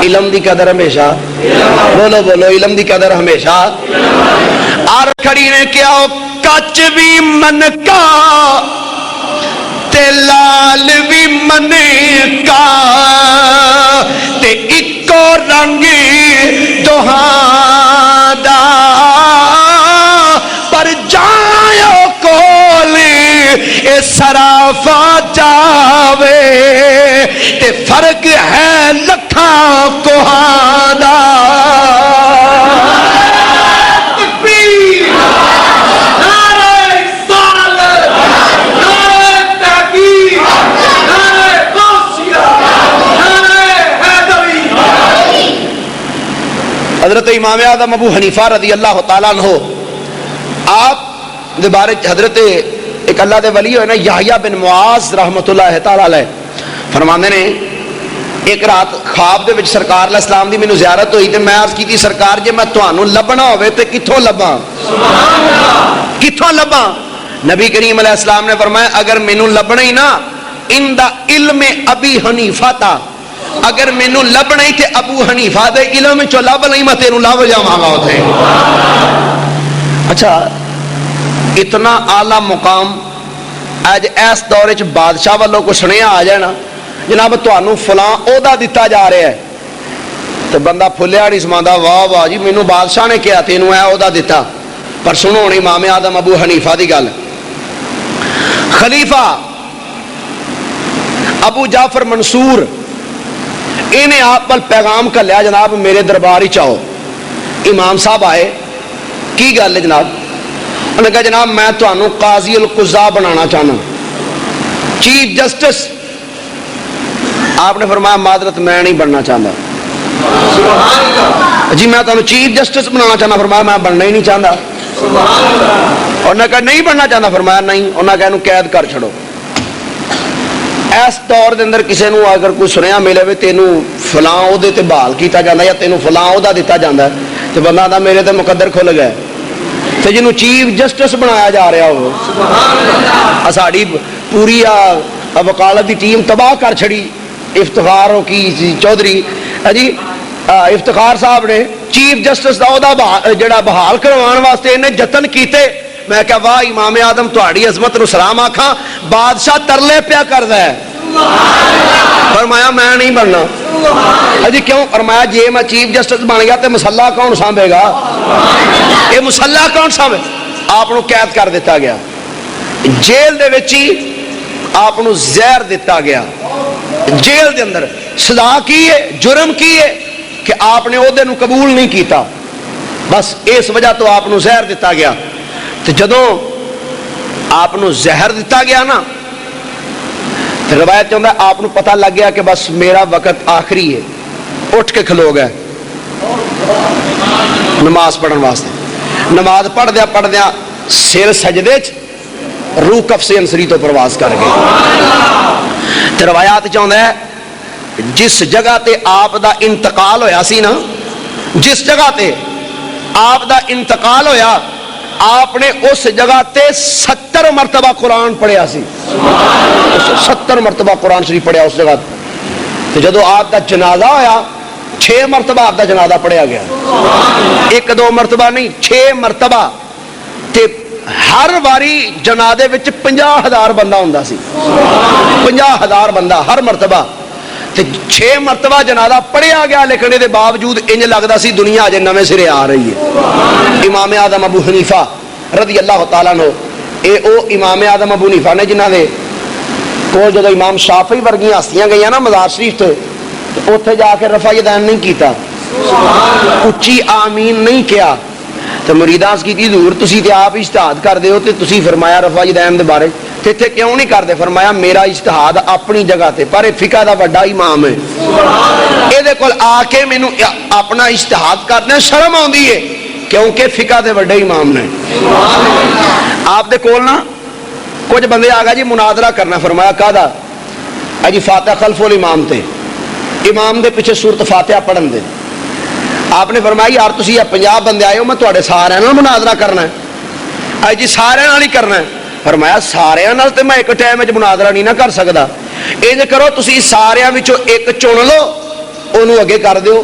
علم دی قدر ہمیشہ بولو بولو علم دی قدر ہمیشہ آر کھڑی نے کیا کچ بھی من کا تے لال بھی من کا تے اکو رنگ دوہاں دا پر جایو کولی اے سرافا جاوے تے فرق ہے لکھاں کوہاں دا حضرت امام اعظم ابو حنیفہ رضی اللہ تعالیٰ عنہ آپ دے بارے حضرت ایک اللہ دے ولی ہوئے نا یحییٰ بن معاذ رحمت اللہ تعالیٰ علیہ فرماندے نے ایک رات خواب دے وچ سرکار علیہ السلام دی مینوں زیارت ہوئی تے میں عرض کیتی سرکار جے میں تانوں لبنا ہوے تے کتھوں لباں سبحان اللہ کتھوں لباں نبی کریم علیہ السلام نے فرمایا اگر مینوں لبنا ہی نا ان دا علم ابی حنیفہ تا اگر مینوں لبنا ہی تے ابو حنیفہ دے علم وچوں لب نہیں میں تینوں لب جاواں گا اوتھے اچھا اتنا اعلیٰ مقام اج اس دور وچ بادشاہ والوں کو سنیا آ جائے نا جناب تانوں فلاں عہدہ دتا جا رہا ہے تے بندہ پھلیا نہیں سماندا واہ واہ جی مینوں بادشاہ نے کہا تینوں اے عہدہ دتا پر سنو ہن امام اعظم ابو حنیفہ دی گل خلیفہ ابو جعفر منصور انہیں آپ پر پیغام کر لیا جناب میرے دربار ہی چاہو امام صاحب آئے کی گل ہے جناب انہوں نے کہا جناب میں تانوں قاضی القضاء بنانا چاہنا چیف جسٹس آپ نے فرمایا معذرت میں نہیں بننا چاہتا جی میں تانوں چیف جسٹس بنانا چاہنا فرمایا میں بننا ہی نہیں چاہتا انہوں نے کہا نہیں بننا چاہتا فرمایا نہیں انہوں نے کہا انہوں قید کر چھڑو اس دور دے اندر کسی نو اگر کوئی سنیا ملے وے تینوں فلاں عہدے تے بحال کیتا جاندا یا تینوں فلاں عہدہ دتا جاندا تے بندہ آندا میرے تے مقدر کھل گئے تے جنوں چیف جسٹس بنایا جا رہا ہو سبحان اللہ ساڈی پوری وکالت دی ٹیم تباہ کر چھڑی افتخار کی چودھری جی افتخار صاحب نے چیف جسٹس دا عہدہ جڑا بحال کروان واسطے انہیں جتن کیتے میں کہا واہ امام اعظم تہاڈی عظمت نو سلام آکھاں بادشاہ ترلے پیا کردا ہے فرمایا میں نہیں بننا جی کیوں فرمایا جے میں چیف جسٹس بن گیا تے مسلح کون سانبھے گا یہ مسلح کون سانبھے آپ نو قید کر دیتا گیا جیل دے وچ ہی آپ نو زہر دیتا گیا جیل دے اندر سزا کی ہے جرم کی ہے کہ آپ نے عہدے نو قبول نہیں کیتا بس اس وجہ تو آپ زہر دیتا گیا. تو جدوں آپ زہر دیتا گیا نا روایت چاہتا ہے آپ پتہ لگ گیا کہ بس میرا وقت آخری ہے. اٹھ کے کھلو گئے نماز پڑھن واسطے. نماز پڑھ دیا سر سجدے روح کف انسری تو پرواز کر گئی. تو روایات چاہتا ہے جس جگہ تے آپ دا انتقال ہویا سی نا, جس جگہ تے آپ دا انتقال ہویا آپ نے اس جگہ تے 70 مرتبہ قرآن پڑھیا سی. 70 مرتبہ قرآن شریف پڑھیا اس جگہ. تو جدو آپ دا جنازہ ہویا 6 مرتبہ آپ دا جنازہ پڑھیا گیا. 1-2 مرتبہ نہیں 6 مرتبہ. تے ہر واری جنازے وچ 50,000 بندہ ہوندا سی. 50,000 بندہ ہر مرتبہ. تے 6 مرتبہ جنازہ پڑھیا گیا لیکن دے باوجود انج لگدا سی دنیا اجے نویں سرے آ رہی ہے. امام اعظم ابو حنیفہ رضی اللہ تعالیٰ عنہ اے او امام اعظم ابو حنیفہ نے جنہاں دے کو جدو امام شافعی ورگیاں ہستیاں گئیاں نا مزار شریف تے اوتھے جا کے رفع یدین نہیں کیتا, اچھی آمین نہیں کیا. تو مریداں اس کی حضور تسی تے آپ اجتہاد کر دیو تے تسی فرمایا رفع یدین دے بارے تے تے کیوں نہیں کردے؟ فرمایا میرا اجتہاد اپنی جگہ تے پر فقہ دا بڑا امام ہے, اے دے کول آ کے مینوں اپنا اجتہاد کرنے شرم آندی ہے کیونکہ فقہ دے بڑے امام نے. آپ دے کول نا کچھ بندے آ گئے جی مناظرہ کرنا. فرمایا کہدا جی فاتحہ خلف الامام تے امام دے پیچھے سورت فاتحہ پڑھن دے. آپ نے فرمایا یار تسی 50 بندے آئے ہو میں تواڈے سارے نال مناظرہ کرنا ہے جی سارے نال ہی کرنا ہے. فرمایا سارے نال تے میں ایک ٹائم وچ مناظرہ نہیں نہ کر سکدا. انج کرو تسی سارے وچوں ایک چن لو اونوں اگے کر دیو.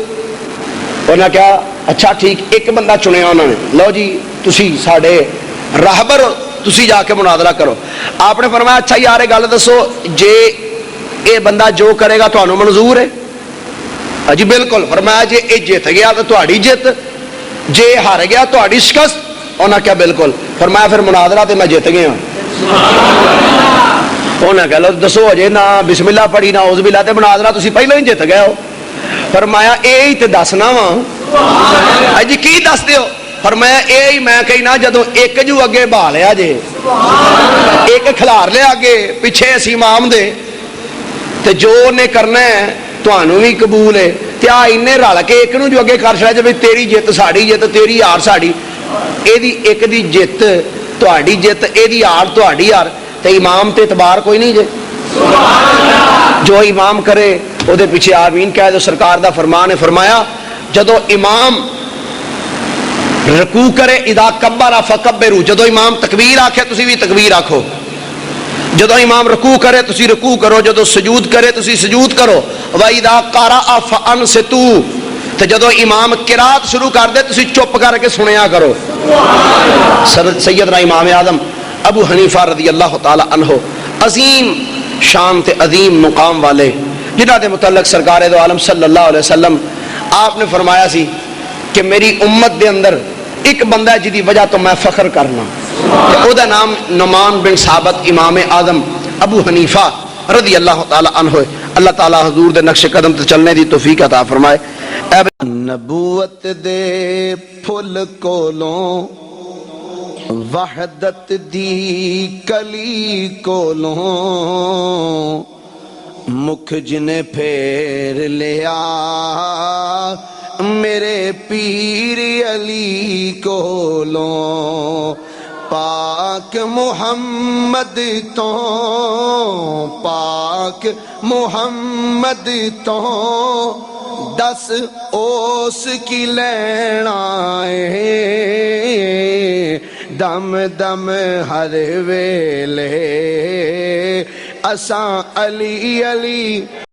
انہاں کہا اچھا ٹھیک. ایک بندہ چنیا انہوں نے, لو جی تسی ساڈے راہبر تسی جا کے مناظرہ کرو. آپ نے فرمایا اچھا یار گل دسو جے اے بندہ جو کرے گا تانوں منظور ہے؟ جی بالکل. فرمایا جے اے جیت گیا تو تہاڈی جیت, جے ہار گیا تہاڈی شکست. انہاں کیا بالکل. فرمایا پھر مناظرہ تے میں جیت گیا. انہاں کہا لو دسو اجے نہ بسم اللہ پڑھی نہ اعوذ باللہ تے مناظرہ تسی پہلے ہی جیت گئے ہو. فرمایا اے ہی تے دسنا وا جی کی دس دیو؟ فرمایا اے ہی میں کہنا جدو ایک جو اگے بہا لیا جے ایک کھلار لیا اگے پیچھے اسی امام دے تے جو نے کرنا ہے تانوں بھی قبول ہے. تے آ اینے رل کے ایک نو جو اگے کر چھڑا جے تیری جیت ساڈی جیت تیری ہار ساڈی. اے دی ایک دی جیت تہاڈی جیت اے دی ہار تہاڈی ہار تے امام تے اعتبار کوئی نہیں جے. جو امام کرے او دے پیچھے آمین کہہ دو. سرکار دا فرمان ہے. فرمایا جدو امام رکوع کرے اذا کبر فکبروا, جدو امام تکبیر آکھے تسی بھی تکبیر آکھو. جدو امام رکوع کرے تسی رکوع کرو, جدو سجود کرے تسی سجود کرو. واذا قرأ فانصتوا, تے جدو امام قرات شروع کر دے تسی چپ کر کے سنیا کرو. سیدنا امام اعظم ابو حنیفہ رضی اللہ تعالی عنہ عظیم شان تے عظیم مقام والے جنہاں دے متعلق سرکار دو عالم صلی اللہ علیہ وسلم آپ نے فرمایا سی کہ میری امت دے اندر ایک بندہ ہے جدی وجہ تو میں فخر کرنا, او دا نام نعمان بن ثابت امام اعظم ابو حنیفہ رضی اللہ تعالی عنہ. اللہ تعالی حضور دے نقش قدم تے چلنے دی توفیق عطا فرمائے. نبوت دے پھل کولوں وحدت دی کلی کولوں مکھ جنے پھیر لیا میرے پیر علی کولوں. پاک محمد تو پاک محمد تو دس اوس کی لینا ہے دم دم ہر ویلے اساں علی علی